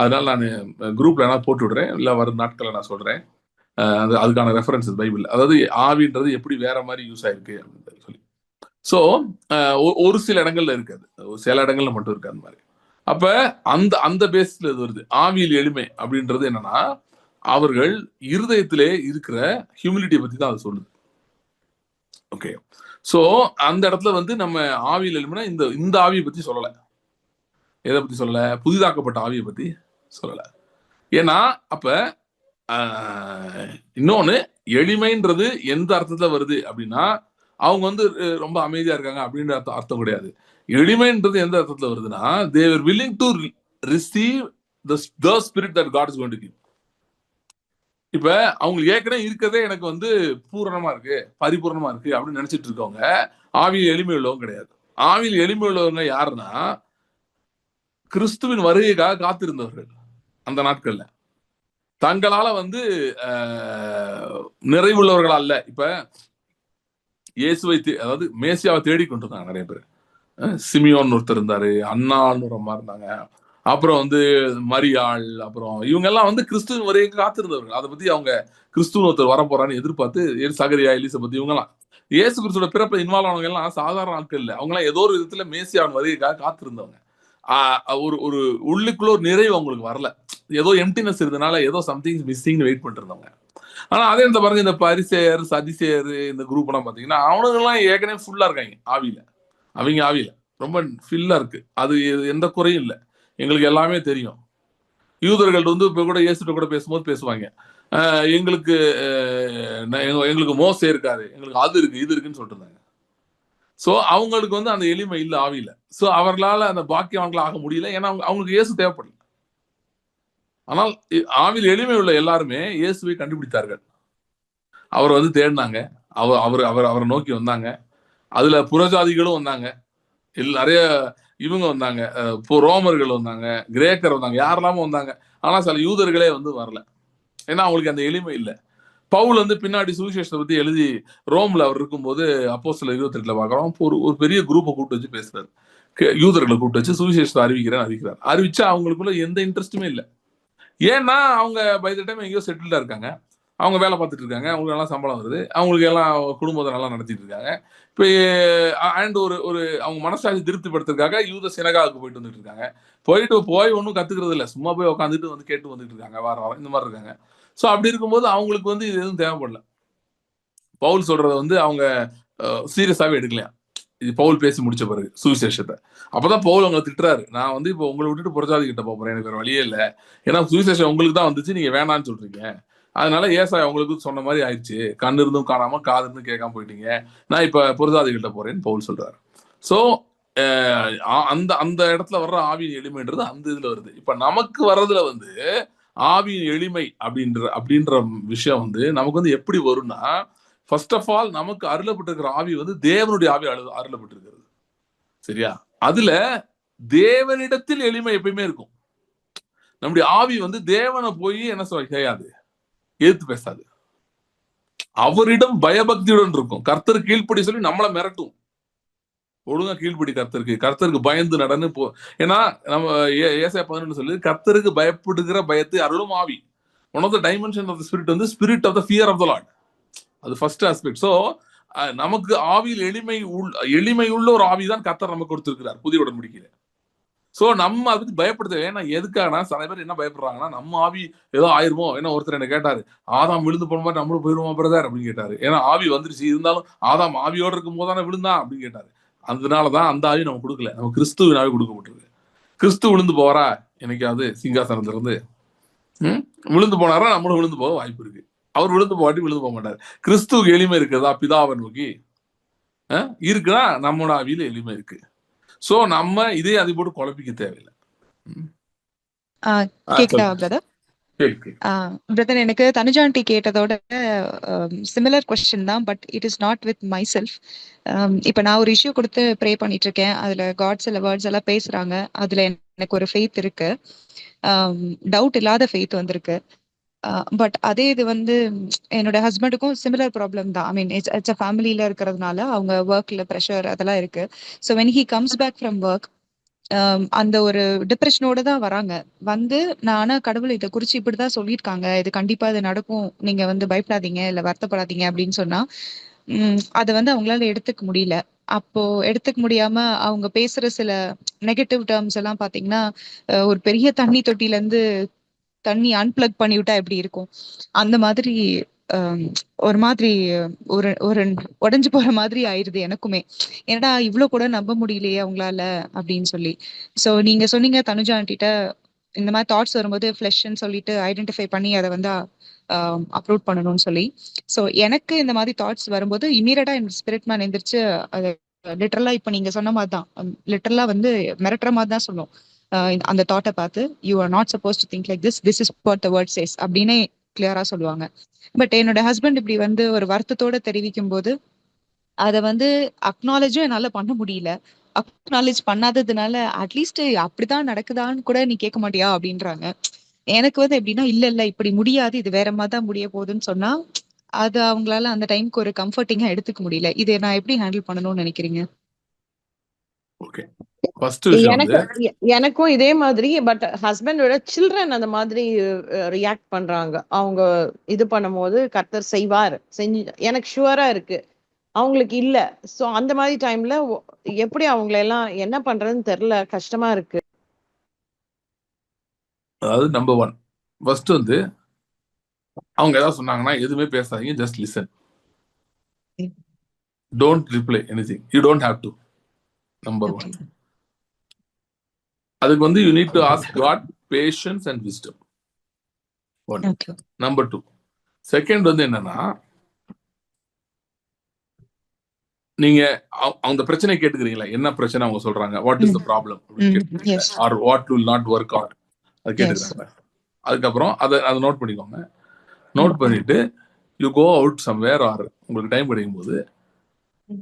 அதனால நான் குரூப்ல என்ன போட்டு விடுறேன், இல்ல வரும் நாட்களை நான் சொல்றேன். அதுக்கான ரெஃபரன்ஸ் பைபிள், அதாவது ஆவின்றது எப்படி வேற மாதிரி யூஸ் ஆயிருக்கு அப்படின்னு சொல்லி. ஸோ ஒரு சில இடங்கள்ல இருக்காது, சில இடங்கள்ல மட்டும் இருக்கு அந்த மாதிரி. அப்ப அந்த பேஸ்ல இது வருது. ஆவியில் எளிமை அப்படின்றது என்னன்னா, அவர்கள் இருதயத்திலே இருக்கிற ஹியூமிலிட்டியை பத்தி தான் அது சொல்லுது. ஓகே, சோ அந்த இடத்துல வந்து நம்ம ஆவியில் எளிமைனா இந்த ஆவியை பத்தி சொல்லல. எதை பத்தி சொல்லல? புதிதாக்கப்பட்ட ஆவியை பத்தி சொல்லல. ஏன்னா அப்ப இன்னொன்னு, எளிமைன்றது எந்த அர்த்தத்துல வருது அப்படின்னா, அவங்க வந்து ரொம்ப அமைதியா இருக்காங்க அப்படின்ற அர்த்தம் கிடையாது. எளிமைன்றது எந்த அர்த்தத்துல வருதுன்னா, they were willing to receive the spirit that God is going to give. இப்ப அவங்களுக்கு ஏற்கனவே இருக்கிறதே எனக்கு வந்து பூரணமா இருக்கு, பரிபூர்ணமா இருக்கு அப்படின்னு நினைச்சிட்டு இருக்கவங்க ஆவியில் எளிமை உள்ளவங்க கிடையாது. ஆவியில் எளிமை உள்ளவங்க யாருன்னா, கிறிஸ்துவின் வருகைக்காக காத்திருந்தவர்கள். அந்த நாட்கள்ல தங்களால வந்து நிறைவுள்ளவர்களா இல்ல. இப்ப இயேசுவை அதாவது மேசியாவை தேடிக்கொண்டிருந்தாங்க நிறைய பேர். சிமியோன் ஒருத்தர் இருந்தாரு, அண்ணான்னு ஒரு அம்மா இருந்தாங்க, அப்புறம் வந்து மரியாள், அப்புறம் இவங்க எல்லாம் வந்து கிறிஸ்துவின் வருகைக்கு காத்திருந்தவர்கள். அதை பத்தி அவங்க கிறிஸ்துவ ஒருத்தர் வர போறான்னு எதிர்பார்த்து, சகரியா, எலிசபெத் இவங்க எல்லாம் இயேசு கிறிஸ்துவோட பிறப்ப இன்வால்வ் ஆனவங்க எல்லாம் சாதாரண ஆட்கள் இல்லை. அவங்க எல்லாம் ஏதோ ஒரு விதத்துல மேசியாவின் வருகைக்காக காத்திருந்தவங்க. ஒரு உள்ளுக்குள்ள ஒரு நிறைவு அவங்களுக்கு வரல, ஏதோ எம்டினஸ் இருந்தனால ஏதோ சம்திங் மிஸ்ஸிங் வெயிட் பண்ணிட்டு இருந்தவங்க. ஆனா அதே இந்த பாருங்க, இந்த பரிசேயர், சதிசேயர், இந்த குரூப் எல்லாம் பாத்தீங்கன்னா அவனுங்க எல்லாம் ஏற்கனவே ஃபுல்லா இருக்காங்க ஆவியில. அவங்க ஆவியில ரொம்ப ஃபில்லா இருக்கு, அது எந்த குறையும் இல்லை, எங்களுக்கு எல்லாமே தெரியும். யூதர்கள் வந்து இப்ப கூட இயேசுட்ட கூட பேசும்போது பேசுவாங்க, எங்களுக்கு மோசே இருக்காரு, எங்களுக்கு அது இருக்கு இது இருக்குன்னு சொல்லிட்டு இருந்தாங்க. சோ அவங்களுக்கு வந்து அந்த எளிமை இல்லை ஆவியில. சோ அவர்களால அந்த பாக்கியவான்கள் ஆக முடியல, ஏன்னா அவங்களுக்கு இயேசு தேவைப்படல. ஆனால் ஆவியில் எளிமை உள்ள எல்லாருமே இயேசுவை கண்டுபிடித்தார்கள். அவரை வந்து தேடினாங்க, அவரை நோக்கி வந்தாங்க. அதுல புறஜாதிகளும் வந்தாங்க, நிறைய இவங்க வந்தாங்க, ரோமர்கள் வந்தாங்க, கிரேக்கர் வந்தாங்க, யாரெல்லாமோ வந்தாங்க. ஆனா சில யூதர்களே வந்து வரல, ஏன்னா அவங்களுக்கு அந்த எளிமை இல்லை. பவுல் வந்து பின்னாடி சுவிசேஷத்தை பத்தி எழுதி ரோம்ல அவர் இருக்கும்போது அப்போஸ்தலர் 28 பாக்குறோம், ஒரு பெரிய குரூப்பை கூப்பிட்டு வச்சு பேசுறாரு. யூதர்களை கூப்பிட்டு வச்சு சுவிசேஷத்தை அறிவிக்கிறார். அறிவிச்சா அவங்களுக்குள்ள எந்த இன்ட்ரெஸ்ட்டுமே இல்லை. ஏன்னா அவங்க பை த டைம் எங்கேயோ செட்டில்டா இருக்காங்க, அவங்க வேலை பார்த்துட்டு இருக்காங்க, அவங்களுக்கு எல்லாம் சம்பளம் வருது, அவங்களுக்கு எல்லாம் குடும்பத்தை நல்லா நடத்திட்டு இருக்காங்க. இப்போ அண்ட் ஒரு அவங்க மனசாட்சி திருப்திப்படுத்துறதுக்காக யூத சினகாவுக்கு போயிட்டு வந்துட்டு இருக்காங்க. போய் ஒன்றும் கத்துக்கிறது இல்லை, சும்மா போய் உட்காந்துட்டு வந்து கேட்டு வந்துட்டு இருக்காங்க, வாரம் இந்த மாதிரி இருக்காங்க. ஸோ அப்படி இருக்கும்போது அவங்களுக்கு வந்து இது எதுவும் தேவைப்படல. பவுல் சொல்றத வந்து அவங்க சீரியஸாவே எடுக்கலையா, இது பவுல் பேசி முடிச்ச பிறகு சுவிசேஷத்தை. அப்பதான் பவுல் அவங்க திட்டுறாரு, நான் வந்து இப்போ உங்களை விட்டுட்டு புறஜாதி கிட்ட போறேன், எனக்கு வேற வழியே இல்லை, ஏன்னா சுவிசேஷம் உங்களுக்கு தான் வந்துச்சு, நீங்க வேணான்னு சொல்றீங்க, அதனால ஏசாயா உங்களுக்கு சொன்ன மாதிரி ஆயிடுச்சு, கண்ணு இருந்தும் காணாம காது இருந்தும் கேட்காம போயிட்டீங்க, நான் இப்ப புறஜாதி கிட்ட போறேன்னு பவுல் சொல்றாரு. சோ அந்த இடத்துல வர்ற ஆவியின் எளிமைன்றது அந்த இதுல வருது. இப்ப நமக்கு வர்றதுல வந்து ஆவியின் எளிமை அப்படின்ற விஷயம் வந்து நமக்கு வந்து எப்படி வரும்னா, ஃபர்ஸ்ட் ஆஃப் ஆல் நமக்கு அருளப்பட்டிருக்கிற ஆவி வந்து தேவனுடைய ஆவி அருளப்பட்டிருக்கிறது. சரியா? அதுல தேவனிடத்தில் எளிமை எப்பயுமே இருக்கும். நம்முடைய ஆவி வந்து தேவனை போய் என்ன செய்யாது, எதிர்த்து பேசாது, அவரிடம் பயபக்தியுடன் இருக்கும். கர்த்தர் கீழ்ப்படி சொல்லி நம்மளை மிரட்டும், ஒழுங்கா கீழ்ப்படி கர்த்தருக்கு பயந்து நடன்னு போ. ஏன்னா நம்ம ஏசாயா 11 சொல்லி, கர்த்தருக்கு பயப்படுகிற பயத்தை அருளும் ஆவி. One of the dimension of the spirit வந்து spirit of the fear of the Lord. அது ஃபர்ஸ்ட் ஆஸ்பெக்ட். சோ நமக்கு ஆவியில் எளிமை உள்ள ஒரு ஆவி தான் கர்த்தர் நமக்கு கொடுத்திருக்கிறார் புதிய உடன்படிக்கையில. சோ நம்ம அதுக்கு பயப்படுத்த. ஏன்னா எதுக்காகனா, சில பேர் என்ன பயப்படுறாங்கன்னா, நம்ம ஆவி ஏதோ ஆயிருமோ. ஏன்னா ஒருத்தர் என்ன கேட்டாரு, ஆதாம் விழுந்து போன மாதிரி நம்மளும் போயிருவோமா பிரதர் அப்படின்னு கேட்டாரு. ஏன்னா ஆவி வந்துருச்சு, இருந்தாலும் ஆதாம் ஆவியோட இருக்கும் போது தானே விழுந்தான் அப்படின்னு கேட்டாரு. அதனாலதான் அந்த ஆவி நம்ம கொடுக்கல, நம்ம கிறிஸ்துவின் ஆவி கொடுக்கப்பட்டிருக்கு. கிறிஸ்து விழுந்து போறா என்னைக்காவது சிங்காசனத்துல இருந்து? விழுந்து போனாரா? நம்மளும் விழுந்து போக வாய்ப்பு இருக்கு. அவர் விழுந்து போக மாட்டார். கிறிஸ்துவுக்கு எளிமை இருக்குதா பிதாவை நோக்கி? இருக்குன்னா நம்மளோட ஆவியில எளிமை இருக்கு. சோ நம்ம இதே அதை போட்டு குழப்பிக்க தேவையில்லை. கேக்குதா பிரதர்? பிரதர், எனக்கு தனுஜாண்டி கேட்டதோட சிமிலர் கொஸ்டின் தான், but it is not with my self. இப்ப நான் ஒரு இஷ்யூ கொடுத்து ப்ரே பண்ணிட்டு இருக்கேன், அதுல காட் சில வேர்ட்ஸ் எல்லாம் பேசுறாங்க, அதுல எனக்கு ஒரு ஃபெய்த் இருக்கு, டவுட் இல்லாத ஃபெய்த் வந்திருக்கு. பட் அதே இது வந்து என்னோட ஹஸ்பண்டுக்கும் சிமிலர் ப்ராப்ளம் தான். ஐ மீன் இட்ஸ் அ ஃபேமிலியில இருக்கிறதுனால அவங்க ஒர்க்ல ப்ரெஷர் அதெல்லாம் இருக்கு. So when he comes back from work அந்த ஒரு டிப்ரெஷனோட தான் வராங்க. வந்து நானா கடவுள் இதை குறிச்சு இப்படிதான் சொல்லியிருக்காங்க, இது கண்டிப்பா இது நடக்கும், நீங்க வந்து பயப்படாதீங்க இல்ல வருத்தப்படாதீங்க அப்படின்னு சொன்னா அதை வந்து அவங்களால எடுத்துக்க முடியல. அப்போ எடுத்துக்க முடியாம அவங்க பேசுற சில நெகட்டிவ் டேர்ம்ஸ் எல்லாம் பாத்தீங்கன்னா, ஒரு பெரிய தண்ணி தொட்டில இருந்து தண்ணி அன்பிளக் பண்ணி விட்டா எப்படி இருக்கும், அந்த மாதிரி ஒரு மாதிரி ஒரு ஒரு உடஞ்சு போற மாதிரி ஆயிருது எனக்குமே. ஏன்னா இவ்வளவு கூட நம்ப முடியலையே அவங்களால அப்படின்னு சொல்லி. சோ நீங்க சொன்னீங்க தனுஜா ஆண்டிட்ட இந்த மாதிரி தாட்ஸ் வரும்போது ஃபிளஷ்ன்னு சொல்லிட்டு ஐடென்டிஃபை பண்ணி அதை வந்து அப்லோட் பண்ணணும்னு சொல்லி. சோ எனக்கு இந்த மாதிரி தாட்ஸ் வரும்போது இமீடியட்டா என் ஸ்பிரிட் மேன் எந்திரிச்சு அது லிட்டரலா இப்ப நீங்க சொன்ன மாதிரி தான், லிட்டரலா வந்து மிரட்டுற மாதிரி தான் சொல்லும். அந்த தாட்டை பார்த்து you are not suppose to think like this is what the word chase அப்படின்னே கிளியரா சொல்லுவாங்க. பட் என்னோட ஹஸ்பண்ட் இப்படி வந்து ஒரு வருத்தத்தோட தெரிவிக்கும் போது அதை வந்து அக்னாலேஜும் என்னால பண்ண முடியல. அக்னாலேஜ் பண்ணாததுனால அட்லீஸ்ட் அப்படிதான் நடக்குதான்னு கூட நீ கேட்க மாட்டியா அப்படின்றாங்க. எனக்கு வந்து எப்படின்னா இல்ல இப்படி முடியாது, இது வேற மாதிரி தான் முடிய போகுதுன்னு சொன்னா அது அவங்களால அந்த டைம்க்கு ஒரு கம்ஃபர்டிங்கா எடுத்துக்க முடியல. இதை நான் எப்படி ஹேண்டில் பண்ணணும்னு நினைக்கிறீங்க? ஓகே, ஃபர்ஸ்ட் விஷயம் வந்து எனக்கும் இதே மாதிரி, பட் ஹஸ்பண்டோட சில்ட்ரன் அந்த மாதிரி ரியாக்ட் பண்றாங்க. அவங்க இது பண்ணும்போது கர்த்தர் செய்வார், செஞ்சு எனக்கு ஷுவரா இருக்கு, அவங்களுக்கு இல்ல. சோ அந்த மாதிரி டைம்ல எப்படி அவங்கள எல்லாம் என்ன பண்றதுன்னு தெரியல, கஷ்டமா இருக்கு. அதாவது நம்பர் 1 ஃபர்ஸ்ட் வந்து அவங்க ஏதாவது சொன்னாங்கன்னா எதுவுமே பேசாதீங்க, just listen, don't reply anything, you don't have to. Number 1. அதுக்கு வந்து you need to ask God patience and wisdom. Number 2. Second வந்து என்னன்னா, நீங்க அந்த பிரச்சனை கேட்டுக்கிறீங்களா, என்ன பிரச்சனை அவங்க சொல்றாங்க, what is the problem or what will not work out, அது கேட்டுக்கிறாங்க. அதுக்கப்புறம் அதை நோட் பண்ணிக்கோங்க. நோட் பண்ணிட்டு you go out somewhere or உங்களுக்கு டைம் கிடைக்கும் போது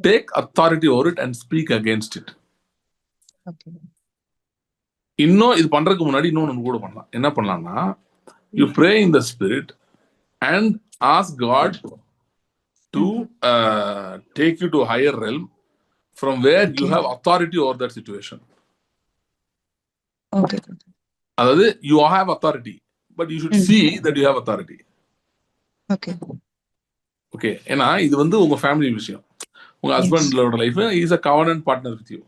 take authority over it and speak against it. இன்னும் இது பண்றதுக்கு முன்னாடி இன்னொன்னு கூட பண்ணலாம். என்ன பண்ணலாம்னா, you pray in the spirit and ask God to take you to higher realm from where you have authority over that situation. அதாவது you have authority but you should see that you have authority. Okay, ஏன்னா இது வந்து உங்க family விஷயம், உங்க ஹஸ்பண்டோட life is a covenant partner with you.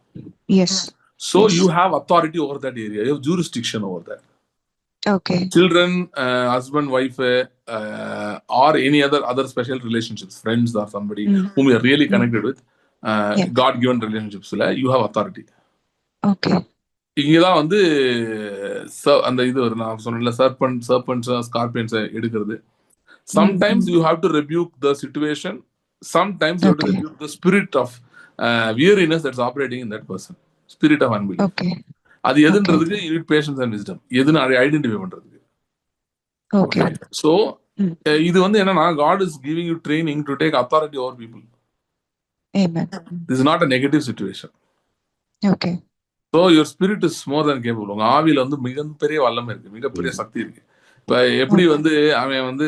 So you have authority over that area, you have jurisdiction over that. Children, husband, wife, or any other special relationships, friends or somebody whom you are really connected with, God given relationships la you have authority. இங்கதான் வந்து அந்த இது நான் சொன்னேன்ல, சர்பன்ட்ஸ் scorpions எடுக்கிறது. Sometimes you have to rebuke the situation, sometimes you have to rebuke the spirit of weariness that's operating in that person, spirit of unbelief. அது எதுன்றதுக்கு you need patience and wisdom, எதுன்னு identify பண்றதுக்கு. So இது வந்து என்னன்னா, God is giving you training to take authority over people. This is not a negative situation. So your spirit is more than capable. உங்க ஆவியில வந்து மிகப்பெரிய வல்லமை இருக்கு, மிகப்பெரிய சக்தி இருக்கு. இப்ப எப்படி வந்து அவன் வந்து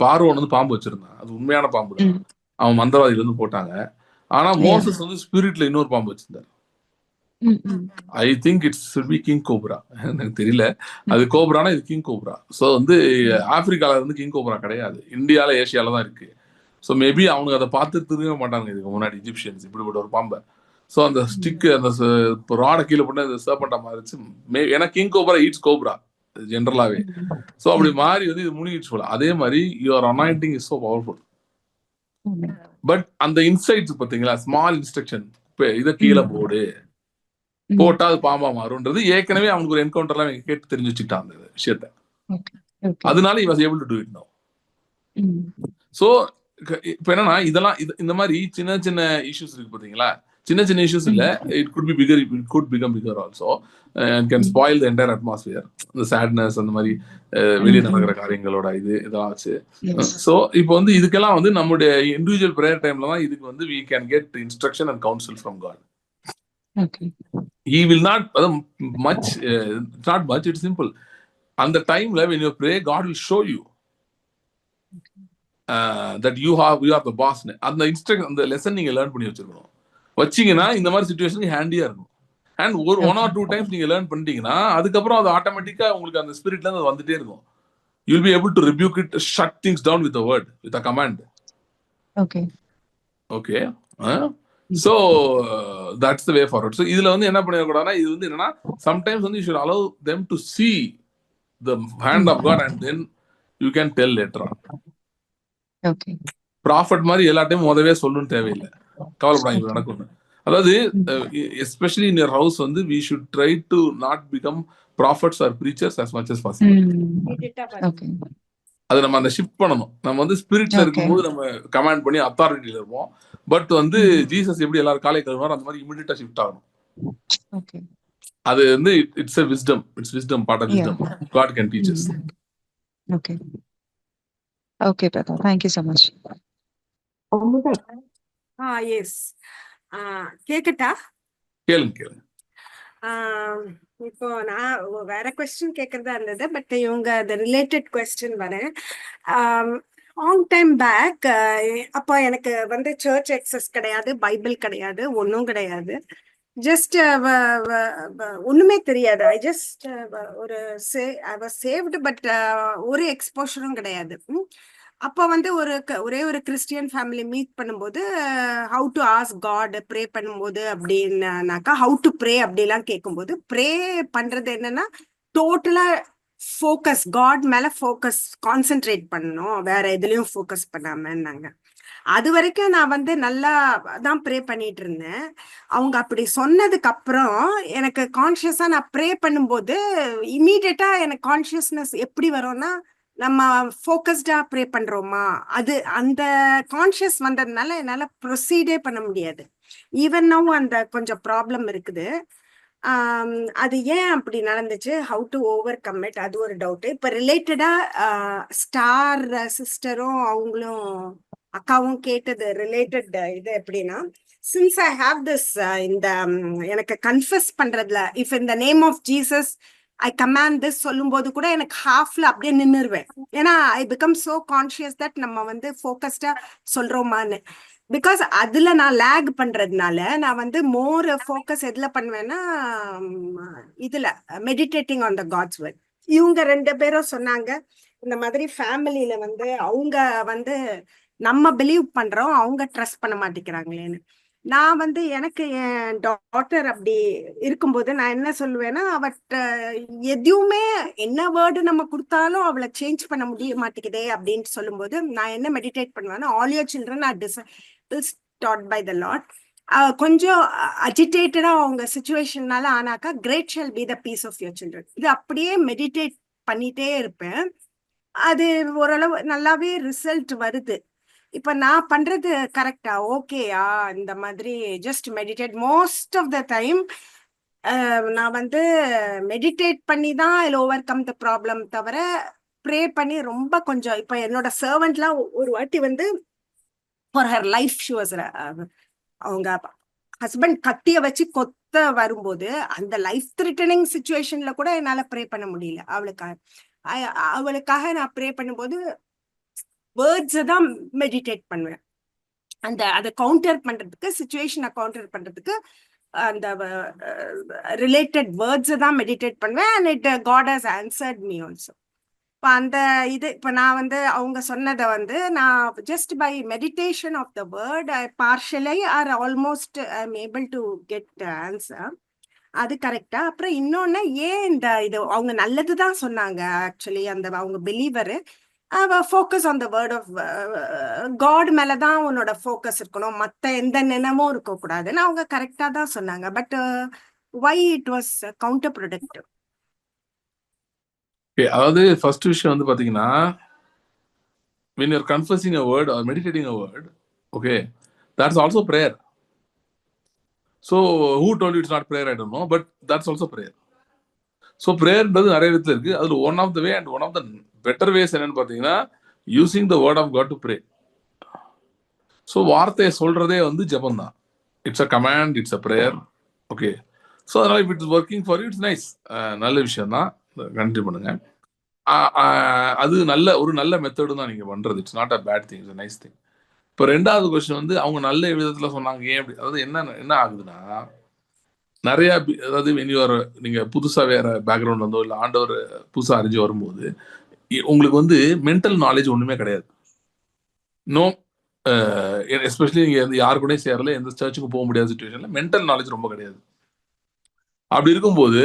பார்வோன் வந்து பாம்பு வச்சிருந்தான், அது உண்மையான பாம்பு தான், அவன் மந்திரவாதியில இருந்து போட்டாங்க. ஆனா மோசஸ் வந்து ஸ்பிரிட்ல இன்னொரு பாம்பு வச்சிருந்தாரு. I think it's should be king cobra, எனக்கு தெரியல, அது கோப்ரானா இது கிங் கோப்ரா. ஸோ வந்து ஆப்பிரிக்கால இருந்து கிங் கோப்ரா கிடையாது, இந்தியால ஏசியால தான் இருக்கு. ஸோ மேபி அவனுக்கு அதை பார்த்து திரும்ப மாட்டாங்க இதுக்கு முன்னாடி இஜிப்சியன்ஸ் இப்படிப்பட்ட ஒரு பாம்பை. ஸோ அந்த ஸ்டிக் அந்த ராடை கீழே போட்டு அந்த சர்பண்டா மாறிச்சு. ஏன்னா கிங் கோப்ரா ஈட்ஸ் கோப்ரா ஜென்ரலாவே. ஸோ அப்படி மாறி வந்து இது முழுகிடுச்சு போல. அதே மாதிரி your anointing is so powerful. But அந்த இன்சைட்ஸ் பார்த்தீங்களா, ஸ்மால் இன்ஸ்ட்ரக்ஷன், இதை கீழே போடு, போட்டா அது பாம்பா மாறும்ன்றது ஏற்கனவே அவனுக்கு ஒரு என்கவுண்டர்லாம் கேட்டு தெரிஞ்சு வச்சுக்கிட்டான் அந்த விஷயத்த. அதனால he was able to do it now. So இப்ப என்னன்னா இதெல்லாம் இந்த மாதிரி சின்ன சின்ன இஷ்யூஸ் இருக்கு பாத்தீங்களா, சின்ன சின்ன இஷ்யூஸ் இல்ல, it could be figure, it good become figure also and can spoil the entire atmosphere, இந்த சேட்னஸ் அந்த மாதிரி வெளியே நடக்கிற காரியங்களோட இதெல்லாம் வச்சு. ஸோ இப்போ வந்து இதுக்கெல்லாம் வந்து நம்மளுடைய இண்டிவிஜுவல் ப்ரேயர் டைம்ல தான் இதுக்கு வந்து we can get instruction and counsel from God. He will not much, not much, it's simple. அந்த டைம்ல when you pray, God will show you that you are the boss. அந்த இன்ஸ்ட்ரக்ஷன், அந்த lesson நீங்க learn பண்ணி வச்சிருக்கணும். வச்சீங்கன்னா இந்த மாதிரி சிச்சுவேஷனுக்கு ஹேண்டியா இருக்கும். அண்ட் ஒரு 1 or 2 டைம்ஸ் நீங்க லேர்ன் பண்ணிட்டீங்கன்னா அதுக்கப்புறம் அது ஆட்டோமேட்டிக்கா உங்களுக்கு அந்த ஸ்பிரிட்ல இருந்து வந்துட்டே இருக்கும். You will be able to rebuke it, shut things down with a word, with a command. Okay. So that's the way forward. So இதுல வந்து என்ன பண்ணிடக்கூடாதுன்னா, இது வந்து என்னன்னா sometimes வந்து you should allow them to see the hand of God and then you can tell later on. Prophet மாதிரி எல்லா டைமும் முதவே சொல்லணும்னு தேவையில்லை, கவலைப்படாங்க நடக்கும். அதாவது எஸ்பெஷலி இன் யுவர் ஹவுஸ் வந்து we should try to not become prophets or preachers as much as possible. அதை நம்ம அந்த ஷிஃப்ட் பண்ணணும். நம்ம வந்து ஸ்பிரிட்ல இருக்கும்போது நம்ம கமாண்ட் பண்ணி அத்தாரிட்டியில இருப்போம். பட் வந்து ஜீசஸ் எப்படி எல்லாரும் காலை கழுவாரோ அந்த மாதிரி இமிடியேட்டா ஷிஃப்ட் ஆகணும். அது வந்து it's a wisdom, it's wisdom, part of wisdom. God can teach us. Okay brother, thank you so much. Yes. கேக்கட்டா? கேளுங்க. இப்போ நான் வேற கொஸ்டின் கேட்கறதா இருந்தது, பட் இவங்க ரிலேட்டட் கொஸ்டின் வரேன். லாங் டைம் பேக், அப்போ எனக்கு வந்து சர்ச் எக்ஸஸ் கிடையாது, பைபிள் கிடையாது, ஒன்றும் கிடையாது. ஜஸ்ட் ஒண்ணுமே தெரியாது. ஐ ஜஸ்ட் ஒரு ஐ வாஸ் சேவ்டு, பட் ஒரு எக்ஸ்போஷரும் கிடையாது. அப்போ வந்து ஒரே ஒரு கிறிஸ்டியன் ஃபேமிலி மீட் பண்ணும்போது how to ask God pray பண்ணும்போது அப்படின்னாக்கா ஹவு டு ப்ரே அப்படிலாம் கேட்கும்போது, ப்ரே பண்றது என்னன்னா டோட்டலா ஃபோக்கஸ் காட் மேல ஃபோக்கஸ், கான்சென்ட்ரேட் பண்ணணும், வேற எதுலயும் ஃபோக்கஸ் பண்ணாமன்னாங்க. அது வரைக்கும் நான் வந்து நல்லா தான் ப்ரே பண்ணிட்டு இருந்தேன். அவங்க அப்படி சொன்னதுக்கு அப்புறம் எனக்கு கான்சியஸா நான் ப்ரே பண்ணும்போது இமீடியட்டா எனக்கு கான்சியஸ்னஸ் எப்படி வரும்னா, நம்ம ஃபோக்கஸ்டா ப்ரே பண்றோமா, அது அந்த கான்சியஸ் வந்ததுனால என்னால ப்ரொசீடே பண்ண முடியாது. ஈவன் நவ் அந்த கொஞ்சம் ப்ராப்ளம் இருக்குது. அது ஏன் அப்படி நடந்துச்சு, how to over come it, அது ஒரு டவுட். இப்ப ரிலேட்டடா ஸ்டார் சிஸ்டரும் அவங்களும் அக்காவும் கேட்டது ரிலேட்டட் இது எப்படின்னா, சின்ஸ் ஐ ஹாவ் திஸ் இந்த எனக்கு கன்ஃபஸ் பண்றதுல if in the name of Jesus I command this சொல்லும் போது கூட எனக்கு ஹாஃப்ல அப்படியே நின்னுருவேன். ஏன்னா I become so conscious that நம்ம வந்து ஃபோக்கஸ்டா சொல்றோமான்னு. பிகாஸ் அதுல நான் லேக் பண்றதுனால நான் வந்து மோர் ஃபோக்கஸ் எதுல பண்ணுவேன்னா இதுல meditating on the God's word. இவங்க 2 பேரும் சொன்னாங்க இந்த மாதிரி ஃபேமிலியில வந்து அவங்க வந்து நம்ம பிலீவ் பண்றோம், அவங்க ட்ரஸ்ட் பண்ண மாட்டேங்கிறாங்களேன்னு. நான் வந்து எனக்கு என் டாட்டர் அப்படி இருக்கும்போது நான் என்ன சொல்லுவேன்னா, அவட்ட எதுவுமே என்ன வேர்டு நம்ம கொடுத்தாலும் அவளை சேஞ்ச் பண்ண முடிய மாட்டேங்குதே அப்படின்னு சொல்லும்போது நான் என்ன மெடிடேட் பண்ணுவேன்னா, all your children are disciples taught by the Lord. கொஞ்சம் அஜிடேட்டடா அவங்க சுச்சுவேஷன்னால ஆனாக்கா great shall be the peace of your children. இது அப்படியே மெடிடேட் பண்ணிட்டே இருப்பேன். அது ஓரளவு நல்லாவே ரிசல்ட் வருது. இப்ப நான் பண்றது கரெக்டா, ஓகேயா? இந்த மாதிரி just meditate most of the time. நான் வந்து மெடிடேட் பண்ணி தான் I overcome the problem தவிர ப்ரே பண்ணி ரொம்ப கொஞ்சம். இப்ப என்னோட சர்வெண்ட்லாம் ஒரு வாட்டி வந்து ஃபார் ஹர் லைஃப் ஷூஸ், அவங்க ஹஸ்பண்ட் கத்திய வச்சு கொத்த வரும்போது அந்த லைஃப் த்ரெட்டனிங் சிச்சுவேஷன்ல கூட என்னால ப்ரே பண்ண முடியல. அவளுக்காக நான் ப்ரே பண்ணும்போது வேர்ட்ஸை தான் மெடிடேட் பண்ணுவேன். அதை கவுண்டர் பண்றதுக்கு, சிச்சுவேஷனை கவுண்டர் பண்றதுக்கு அந்த ரிலேட்டட் வேர்ட்ஸை தான் மெடிடேட் பண்ணுவேன். And it God has answered me also. இப்போ அந்த இது இப்போ நான் வந்து அவங்க சொன்னதை வந்து நான் just by meditation of the word I partially or almost I am able to get answer. அது கரெக்டா? அப்புறம் இன்னொன்னு, ஏன் இந்த இது அவங்க நல்லதுதான் சொன்னாங்க ஆக்சுவலி, அந்த அவங்க believer focus on the word of God மேல தான் உன்னோட ஃபோக்கஸ் இருக்கணும், மற்ற எந்த நினைமும் இருக்கக்கூடாதுன்னு அவங்க கரெக்டா தான் சொன்னாங்க. But why it was counterproductive? அதாவது ஃபர்ஸ்ட் விஷயம் வந்து பாத்தீங்கன்னா, when you're confessing a word or meditating a word, okay, that's also prayer. So who told you it's not prayer? I don't know, but that's also prayer. So ப்ரேயர்ன்றது நிறைய விதத்தில் இருக்கு. அதில் one of the way and one of the better ways என்னன்னு பார்த்தீங்கன்னா, using the word of God to pray. So வார்த்தையை சொல்றதே வந்து ஜபம் தான். It's a command, it's a prayer. Okay, so அதனால if it's working for you, it's nice, நல்ல விஷயம் தான், கண்டினியூ பண்ணுங்க. அது ஒரு நல்ல மெத்தடு தான் நீங்க பண்றது. It's not a bad thing, it's nice thing. இப்போ ரெண்டாவது கொஸ்டின் வந்து அவங்க நல்ல விதத்துல சொன்னாங்க ஏன் அப்படி, அதாவது என்ன ஆகுதுன்னா, நிறைய அதாவது நீங்க புதுசா வேற பேக்ரவுண்ட் வந்தோ இல்லை ஆண்டவர் புதுசா அறிஞ்சு வரும்போது உங்களுக்கு வந்து மென்டல் நாலேஜ் ஒண்ணுமே கிடையாது. நோ, எஸ்பெஷலி நீங்க யாரு கூட சேரல, எந்த சர்ச்சுக்கும் போக முடியாத சுச்சுவேஷன்ல மென்டல் நாலேஜ் ரொம்ப கிடையாது. அப்படி இருக்கும்போது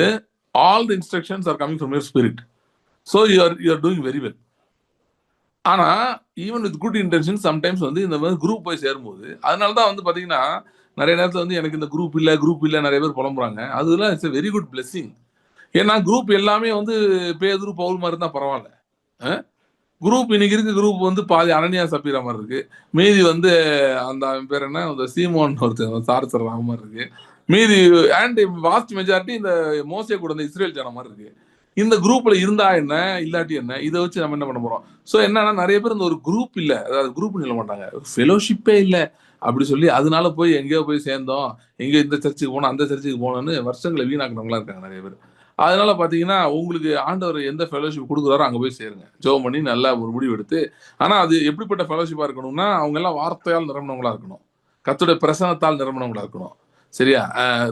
all the instructions are coming from your spirit. So you are doing very well. ஆனா even with good intention sometimes வந்து இந்த மாதிரி குரூப் போய் சேரும்போது, அதனால தான் வந்து பாத்தீங்கன்னா நிறைய நேரத்தில் வந்து எனக்கு இந்த குரூப் இல்லை நிறைய பேர் புலம்புறாங்க. அதெல்லாம் இட்ஸ் வெரி குட் பிளெஸிங். ஏன்னா குரூப் எல்லாமே வந்து பேதுரு பவுல் மாதிரி தான், பரவாயில்ல. குரூப் இன்னைக்கு இருக்க குரூப் வந்து பாதி அனன்யா சப்பீரா மாதிரி இருக்கு, மீதி வந்து அந்த பேர் என்ன, அந்த சீமோன் ஒருத்தர் சார்சர் மாதிரி இருக்கு, மீதி அண்ட் வாஸ்ட் மெஜாரிட்டி இந்த மோசே கூட இந்த இஸ்ரேல் ஜன மாதிரி இருக்கு. இந்த குரூப்ல இருந்தா என்ன இல்லாட்டி என்ன, இதை வச்சு நம்ம என்ன பண்ண போறோம்? ஸோ என்னன்னா நிறைய பேர் இந்த ஒரு குரூப் இல்லை, அதாவது குரூப் சொல்ல மாட்டாங்க, ஃபெலோஷிப்பே இல்லை அப்படி சொல்லி அதனால போய் எங்கேயோ போய் சேர்ந்தோம், எங்கேயோ இந்த சர்ச்சுக்கு போனோம் அந்த சர்ச்சுக்கு போனோம்னு வருஷங்களை வீணாக்குறவங்களா இருக்காங்க நிறைய பேர். அதனால பாத்தீங்கன்னா உங்களுக்கு ஆண்டவர் எந்த ஃபெலோஷிப் கொடுக்குறாரோ அங்க போய் சேருங்க, ஜெபம் பண்ணி நல்லா ஒரு முடிவு எடுத்து. ஆனா அது எப்படிப்பட்ட ஃபெலோஷிப்பா இருக்கணும்னா, அவங்க எல்லாம் வார்த்தையால் நிரம்பினவங்களா இருக்கணும், கர்த்தருடைய பிரசன்னத்தால் நிரம்பினவங்களா இருக்கணும். சரியா?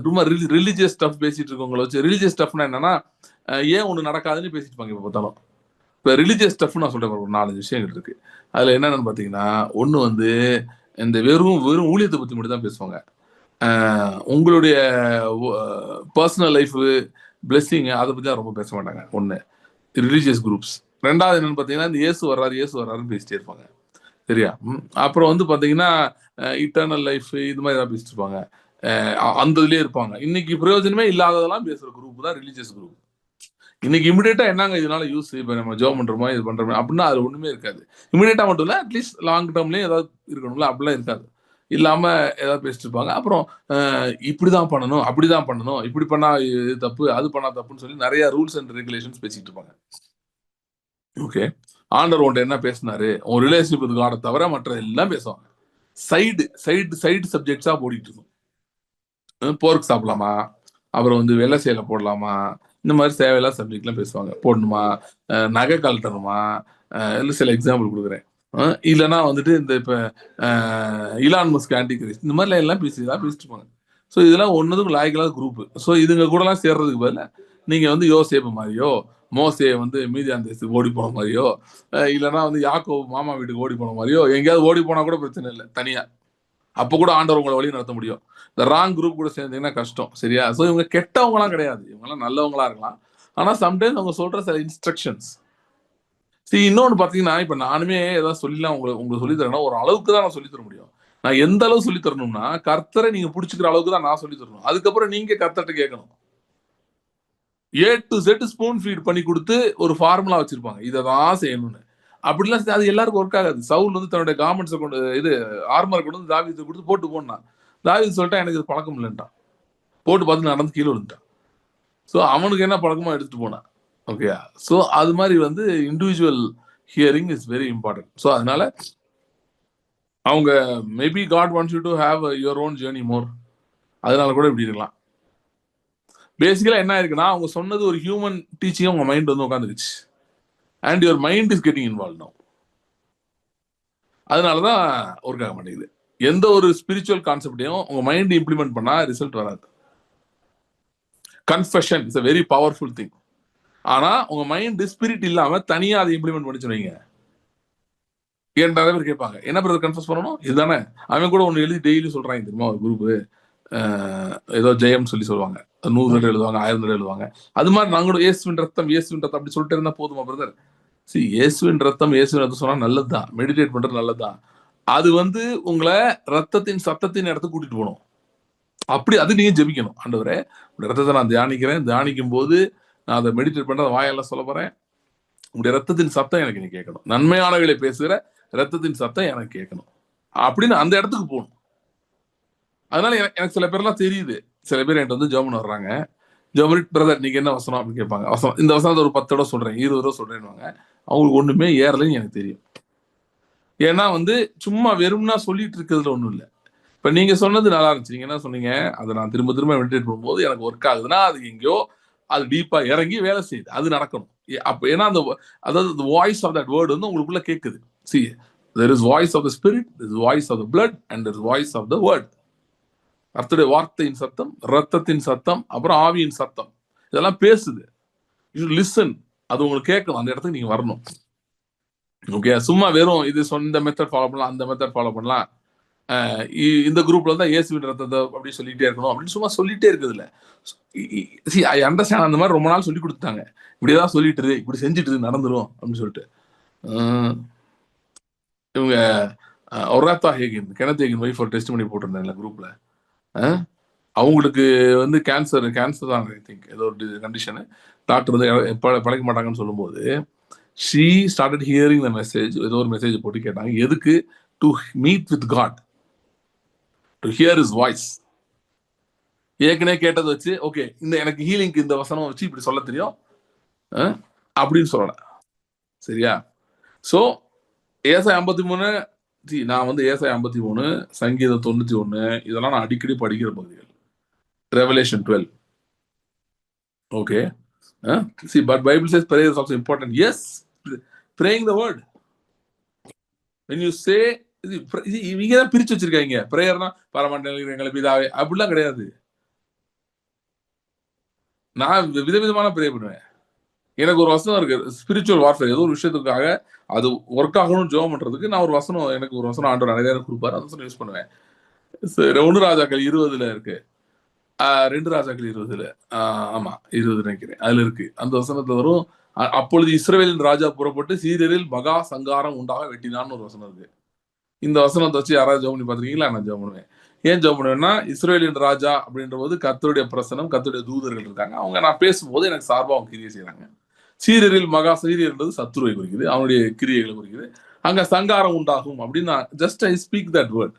ரொம்ப ரிலிஜியஸ் ஸ்டஃப் பேசிட்டு இருக்கவங்களை வச்சு, ரிலிஜியஸ் ஸ்டஃப்னா என்னன்னா, ஏன் ஒண்ணு நடக்காதுன்னு பேசிட்டு இருப்பாங்க இப்ப பார்த்தாலும். இப்ப ரிலிஜியஸ் ஸ்டஃப் நான் சொல்றேன், ஒரு 4 விஷயங்கள் இருக்கு. அதுல என்னன்னு பாத்தீங்கன்னா, ஒண்ணு வந்து இந்த வெறும் ஊழியத்தை பத்தி மட்டும் தான் பேசுவாங்க. உங்களுடைய பர்சனல் லைஃப் பிளெஸிங் அதை பத்தி ரொம்ப பேச மாட்டாங்க. ஒண்ணு ரிலீஜியஸ் குரூப்ஸ். ரெண்டாவது என்னன்னு பாத்தீங்கன்னா, இந்த இயேசு வர்றாருன்னு பேசிட்டே இருப்பாங்க. சரியா? அப்புறம் வந்து பாத்தீங்கன்னா இட்டர்னல் லைஃப் இது மாதிரி ஏதாவது பேசிட்டு இருப்பாங்க, அந்த இதுலயே இருப்பாங்க. இன்னைக்கு பிரயோஜனமே இல்லாததெல்லாம் பேசுற குரூப் தான் ரிலீஜியஸ் குரூப். இன்னைக்கு இமிடியேட்டா என்னங்க இதனால யூஸ், இப்ப நம்ம ஜாப் பண்றோமா இது பண்றோமா அப்படின்னா அது ஒண்ணுமே இருக்காது. இமிடியேட்டா மட்டும் இல்ல, அட்லீஸ்ட் லாங் டேர்ம்லயும் ஏதாவது இருக்கணும்ல, அப்படிலாம் இருக்காது. இல்லாம ஏதாவது பேசிட்டு இருப்பாங்க. அப்புறம் இப்படிதான் பண்ணணும் அப்படிதான் பண்ணணும், இப்படி பண்ணா இது தப்பு அது பண்ணா தப்புன்னு சொல்லி நிறைய ரூல்ஸ் அண்ட் ரெகுலேஷன்ஸ் பேசிட்டு இருப்பாங்க. ஓகே, ஆண்டவர் ஒன்று என்ன பேசினாரு, உன் ரிலேஷன்ஷிப் வித் காடை தவிர மற்ற எல்லாம் பேசுவாங்க. சைடு சப்ஜெக்ட்ஸா போடிட்டு இருக்கும். போர்க் சாப்பிடலாமா, அப்புறம் வந்து வெள்ளை சேலை போடலாமா, இந்த மாதிரி தேவையில்லாத சப்ஜெக்ட்லாம் பேசுவாங்க. போடணுமா, நகை கழட்டணுமா, இல்லை சில எக்ஸாம்பிள் கொடுக்குறேன். இல்லைன்னா வந்துட்டு இந்த இப்போ இலான் மஸ்க் ஆன்டி கிரைஸ்ட் இந்த மாதிரிலாம் எல்லாம் பேசிட்டு இருப்பாங்க. ஸோ இதெல்லாம் ஒன்றுக்கும் லாய்க்கலாத குரூப். ஸோ இதுங்க கூடலாம் சேர்றதுக்கு பதில் நீங்கள் வந்து யோசேப்பு மாதிரியோ, மோசே வந்து மீதியான் தேசத்துக்கு ஓடி போன மாதிரியோ, இல்லைன்னா வந்து யாக்கோபு மாமா வீட்டுக்கு ஓடி போன மாதிரியோ, எங்கேயாவது ஓடி போனா கூட பிரச்சனை இல்லை, தனியா அப்போ கூட ஆண்டவர் உங்களை வழி நடத்த முடியும். இந்த ராங் குரூப் கூட சேர்ந்தீங்கன்னா கஷ்டம். சரியா? ஸோ இவங்க கெட்டவங்களாம் கிடையாது, இவங்கெல்லாம் நல்லவங்களா இருக்கலாம். ஆனா சம்டைம்ஸ் அவங்க சொல்ற சில இன்ஸ்ட்ரக்ஷன்ஸ். இன்னொன்னு பாத்தீங்கன்னா, இப்ப நானுமே ஏதாவது சொல்லலாம் உங்களுக்கு சொல்லி தரேன்னா ஒரு அளவுக்கு தான் நான் சொல்லி தர முடியும். நான் எந்த அளவு சொல்லி தரணும்னா, கர்த்தரை நீங்க பிடிச்சிக்கிற அளவுக்கு தான் நான் சொல்லி தரணும். அதுக்கப்புறம் நீங்க கர்த்தர்ட்ட கேட்கணும். A to Z spoon feet பண்ணி கொடுத்து ஒரு ஃபார்முலா வச்சிருப்பாங்க, இதான் செய்யணும்னு. அப்படிலாம் அது எல்லாருக்கும் ஒர்க் ஆகாது. சவுல் வந்து தன்னுடைய கார்மெண்ட்ஸை கொண்டு ஆர்மரை கொண்டு வந்து தாவீது கொடுத்து போட்டு போனான். தாவீது சொல்லிட்டா எனக்கு இது பழக்கம் இல்லைன்ட்டான். போட்டு பார்த்து நடந்து கீழே விழுந்துட்டான். ஸோ அவனுக்கு என்ன பழக்கமோ எடுத்துட்டு போனான். ஓகே, ஸோ அது மாதிரி வந்து individual hearing is very important. So அதனால அவங்க maybe God wants you to have your own journey more, அதனால கூட இப்படி இருக்கலாம். பேசிக்கலா என்ன இருக்குன்னா, அவங்க சொன்னது ஒரு ஹியூமன் டீச்சிங் உங்க மைண்ட் வந்து உட்காந்துருச்சு, and your mind is getting involve now. அதனாலதான் ஒர்க் ஆக மாட்டேங்குது. எந்த ஒரு ஸ்பிரிச்சுவல் கான்செப்டையும் உங்க மைண்ட் இம்ப்ளிமெண்ட் பண்ணா ரிசல்ட் வராது. Confession is a very powerful thing. ஆனா உங்க மைண்ட் ஸ்பிரிட் இல்லாம தனியா அதை இம்ப்ளிமெண்ட் பண்ணி சொன்னீங்க, நிறைய பேர் கேட்பாங்க, என்ன பிரதர் கன்ஃபஸ் பண்ணணும், இதுதானே. அவன் கூட ஒன்று எழுதி டெய்லி சொல்றாங்க தெரியுமா, ஒரு குரூப் ஏதோ ஜெயம் சொல்லி சொல்லுவாங்க, 100 தடவை எழுதுவாங்க, 1000 தடவை எழுதுவாங்க. அது மாதிரி நாங்களும் இயேசுவின் ரத்தம் அப்படி சொல்லிட்டு இருந்தா போதுமா பிரதர்? இயேசுவின் ரத்தம் சொன்னா நல்லதுதான், மெடிடேட் பண்றது நல்லதுதான். அது வந்து உங்களை ரத்தத்தின் சத்தத்தின் இடத்துக்கு கூட்டிட்டு போகணும். அப்படி அது நீங்க ஜெபிக்கணும். ஆண்டவரே உடைய ரத்தத்தை நான் தியானிக்கிறேன், தியானிக்கும் போது நான் அதை மெடிடேட் பண்ற வாயெல்லாம் சொல்ல போறேன், உடைய ரத்தத்தின் சத்தம் எனக்கு நீ கேட்கணும், நன்மையானவர்களை பேசுகிற ரத்தத்தின் சத்தம் எனக்கு கேட்கணும் அப்படின்னு அந்த இடத்துக்கு போகணும். அதனால எனக்கு சில பேர்லாம் தெரியுது. சில பேர் என்கிட்ட வந்து ஜெர்மன் வர்றாங்க, ஜெர்மன் பிரதர் நீங்க என்ன வசனம் அப்படின்னு கேட்பாங்க. வசனம் இந்த வசனத்தை ஒரு 10 தடவை சொல்றேன், 20 தடவை சொல்றேன்னுவாங்க. அவங்களுக்கு ஒண்ணுமே ஏறலைன்னு எனக்கு தெரியும். ஏன்னா வந்து சும்மா வெறும்னா சொல்லிட்டு இருக்கிறதுல ஒண்ணும் இல்லை. இப்ப நீங்க சொன்னது நல்லா இருந்துச்சு. நீங்க என்ன சொன்னீங்க, அதை நான் திரும்ப திரும்ப மெடிடேட் பண்ணும்போது எனக்கு ஒர்க் ஆகுதுன்னா அது எங்கேயோ அது டீப்பா இறங்கி வேலை செய்யுது, அது நடக்கணும். அப்ப ஏன்னா அதாவது வாய்ஸ் ஆஃப் தட் வேர்டு வந்து உங்களுக்குள்ள கேட்குது. See, there is voice of the spirit, there is voice of the blood and there is voice of the word. கர்த்தருடைய வார்த்தையின் சத்தம், ரத்தத்தின் சத்தம், அப்புறம் ஆவியின் சத்தம், இதெல்லாம் பேசுது. யூ லிசன், அது உங்களுக்கு கேட்கணும், அந்த இடத்துக்கு நீங்க வரணும். ஓகே, சும்மா வெறும் இது இந்த மெத்தட் ஃபாலோ பண்ணலாம், அந்த மெத்தட் ஃபாலோ பண்ணலாம், இந்த குரூப்ல தான் இயேசுவின் ரத்தத்தை அப்படி சொல்லிட்டே இருக்கணும் அப்படின்னு சும்மா சொல்லிட்டே இருக்குது இல்லை. I understand. அந்த மாதிரி ரொம்ப நாள் சொல்லி கொடுத்தாங்க, இப்படிதான் சொல்லிட்டு இப்படி செஞ்சுட்டு நடந்துரும் அப்படின்னு சொல்லிட்டு. இவங்க ஒராத்தா ஹேகின், கெனத் ஹேகின் ஒய்ஃப் ஒரு டெஸ்ட் பண்ணி போட்டிருந்தாங்க குரூப்ல. அவங்களுக்கு வந்து கேன்சர் தான் ஐ திங்க், ஏதோ ஒரு கண்டிஷனு. டாக்டர் வந்து பழைக்க மாட்டாங்கன்னு சொல்லும்போது she started hearing the message. ஏதோ ஒரு மெசேஜ் போட்டு கேட்டாங்க, எதுக்கு? To meet with God, to hear his voice. ஏற்கனவே கேட்டதை வச்சு ஓகே இந்த எனக்கு ஹீலிங்க்கு இந்த வசனம் வச்சு இப்படி சொல்ல தெரியும் அப்படின்னு சொல்லல. சரியா? ஸோ ஏசாயா 53, நான் வந்து ஏசாயா 53, சங்கீதம் 91 இதெல்லாம் நான் அடிக்கடி படிக்கிற பகுதிகள். Revelation 12. Okay. See, but Bible says prayer is also important. Yes, praying the word. When you say, இவங்க தான் பிரிச்சு வச்சிருக்காங்க, பிரேயர்னா பரமண்டல எங்களை பிதாவே அப்படிலாம் கிடையாது. நான் விதவிதமான ப்ரே பண்ணுவேன். எனக்கு ஒரு வசனம் இருக்கு, ஸ்பிரிச்சுவல் வார்ஃபேர், ஏதோ ஒரு விஷயத்துக்காக அது ஒர்க் ஆகணும்னு ஜெபம் பண்றதுக்கு நான் ஒரு வசனம், எனக்கு ஒரு வசனம் ஆண்டவர் நிறைய நேரம் கொடுப்பாரு, அந்த வசனம் யூஸ் பண்ணுவேன். 1 ராஜாக்கள் 20 இருக்கு, 2 ராஜாக்கள் 20, ஆமா 20 நினைக்கிறேன், அதுல இருக்கு. அந்த வசனத்துல வரும், அப்பொழுது இஸ்ரவேலின் ராஜா புறப்பட்டு சீரியரில் மகா சங்காரம் உண்டாக வெட்டினான்னு ஒரு வசனம் இருக்கு. இந்த வசனத்தை வச்சு யாராவது ஜெபம் பண்ணி பார்த்துருக்கீங்களா? நான் ஜெபம் பண்ணுவேன். ஏன் ஜெபம் பண்ணுவேன்னா, இஸ்ரவேலின் ராஜா அப்படின்ற போது கர்த்தருடைய பிரசனம், கர்த்தருடைய தூதர்கள் இருக்காங்க, அவங்க நான் பேசும்போது எனக்கு சார்பாக அவங்க கிரியை செய்யறாங்க. சீரியரில் மகா, சீரியர்ன்றது சத்துருவை குறிக்குது, அவனுடைய கிரியைகளை குறிக்குது. அங்க சங்காரம் உண்டாகும் அப்படின்னு நான் just I speak that word.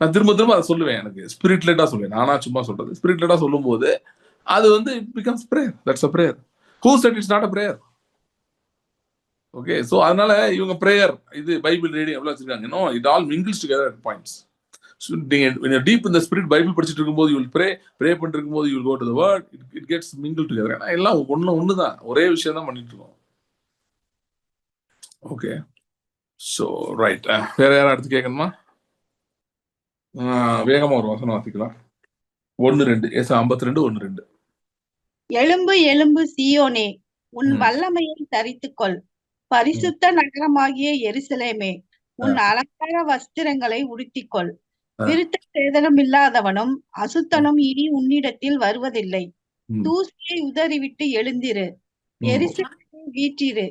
நான் திரும்ப திரும்ப அதை சொல்லுவேன், எனக்கு ஸ்பிரிட் லெட்டா சொல்லுவேன், நானா சும்மா சொல்றது. ஸ்பிரிட் லெட்டா சொல்லும் போது அது வந்து it becomes prayer. That's a prayer. Who said it's not a prayer? Okay, so அதனால இவங்க பிரேயர், இது பைபிள் ரீடிங் எவ்வளோ வச்சிருக்காங்க, no, it all mingles together at points. நீங்க டீப் இந்த ஸ்பிரிட் பைபிள் படிச்சுட்டு இருக்கும்போது யூ வில் ப்ரே பண்ணிட்டு இருக்கும்போது you will go to the word, it gets mingle together. ஏன்னா எல்லாம் ஒன்று தான், ஒரே விஷயம் தான் பண்ணிட்டு இருக்கோம். Okay, so right. வேற யாரும் அடுத்து கேட்கணுமா? வேகமா ஒரு வசனம் வாசிக்கலாம். 1-2 ஏசா 52 1-2. எழும்பு எழும்பு சீயோனே, உன் வல்லமையை தரித்துக்கொள், பரிசுத்த நகரமாகிய எருசலேமே, உன் அலங்கார வஸ்திரங்களை உடுத்திக்கொள். விருத்த சேதனம் இல்லாதவனும் அசுத்தனும் இனி உன்னிடத்தில் வருவதில்லை. தூசியை உதறிவிட்டு எழுந்திரு, எருசலேமை வீற்றிரு.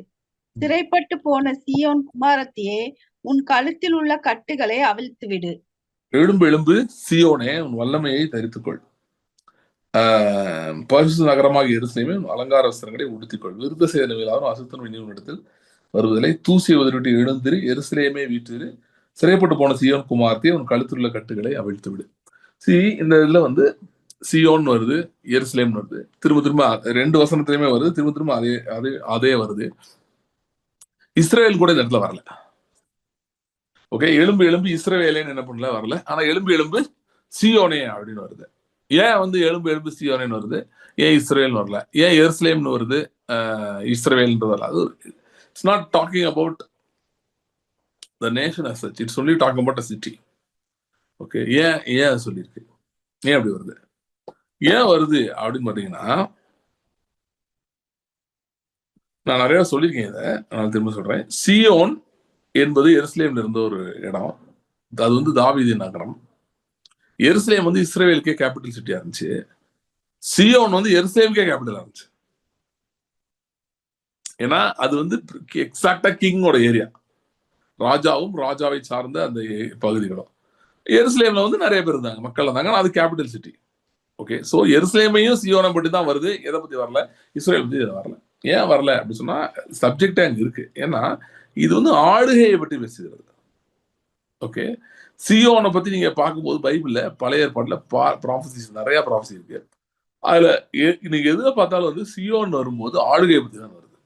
சிறைப்பட்டு போன சீயோன் குமாரத்தியே, உன் கழுத்தில் உள்ள கட்டுகளை அவிழ்த்துவிடு. எழும்பு எழும்பு சீயோனே, உன் வல்லமையை தரித்துக்கொள், பரிசுத்த நகரமாக எருசலேமே, உன் அலங்கார வஸ்திரங்களை உடுத்திக்கொள். விருத்த சேதனம் இல்லாதவனும் அசுத்தனும் இனி உன்னிடத்தில் வருவதில்லை. தூசியை உதறிவிட்டு எழுந்திரு, எருசலேமே வீற்றிரு. சிறைப்பட்டு போன சீயோன் குமாரத்தியே, உன் கழுத்துள்ள கட்டுகளை அவிழ்த்து விடு. இந்த இதுல வந்து சியோன் வருது, எருசலேம் வருது, திரும்ப திரும்ப 2 வசனத்திலுமே வருது, திரும்ப திரும்ப அதே வருது. இஸ்ரேல் கூட இந்த இடத்துல வரல. ஓகே, எலும்பு எலும்பு இஸ்ரவேலேன்னு என்ன பண்ணல, வரல. ஆனா எலும்பு எலும்பு சியோனே அப்படின்னு வருது. ஏன் வந்து எலும்பு எலும்பு சியோனேன்னு வருது, ஏன் இஸ்ரேல் வரல, ஏன் எருசலேம்னு வருது, இஸ்ரவேல்ன்றது வரல? அது it's not talking about the nation as such, it's only talking about a city. Okay, ஏன் சொல்லியிருக்கு, ஏன் அப்படி வருது, ஏன் வருது அப்படின்னு பார்த்தீங்கன்னா, நான் நிறைய சொல்லியிருக்கேன், இதை நான் திரும்ப சொல்றேன். சியோன் என்பது எருசலேம்ல இருந்த ஒரு இடம், அது வந்து தாவீதின் நகரம். எருசலேம் வந்து இஸ்ரவேலுக்கே கேபிட்டல் சிட்டியா இருந்துச்சு, சியோன் வந்து எருசலேமுக்கே கேபிட்டலா இருந்துச்சு. ஏன்னா அது வந்து எக்ஸாக்டா கிங்கோட ஏரியா, ராஜாவும் ராஜாவை சார்ந்த அந்த பகுதிகளும். எருசலேம்ல வந்து நிறைய பேர் இருந்தாங்க, மக்கள் இருந்தாங்க, அது கேபிட்டல் சிட்டி. ஓகே, ஸோ எருசலேமையும் சியோனை பற்றி தான் வருது, எதை பத்தி வரல, இஸ்ரேல் பத்தி வரல. ஏன் வரல அப்படின்னு சொன்னா சப்ஜெக்டே அங்க இருக்கு. ஏன்னா இது வந்து ஆளுகையை பற்றி பேசுகிறது. ஓகே, சியோனை பத்தி நீங்க பார்க்கும்போது பைபிள்ல பழைய ஏற்பாட்டுல ப்ராஃபசிஸ் நிறைய ப்ராஃபசி இருக்கு. அதுல நீங்க எதுல பார்த்தாலும் வந்து சியோன் வரும்போது ஆளுகையை பத்தி தான் வருது,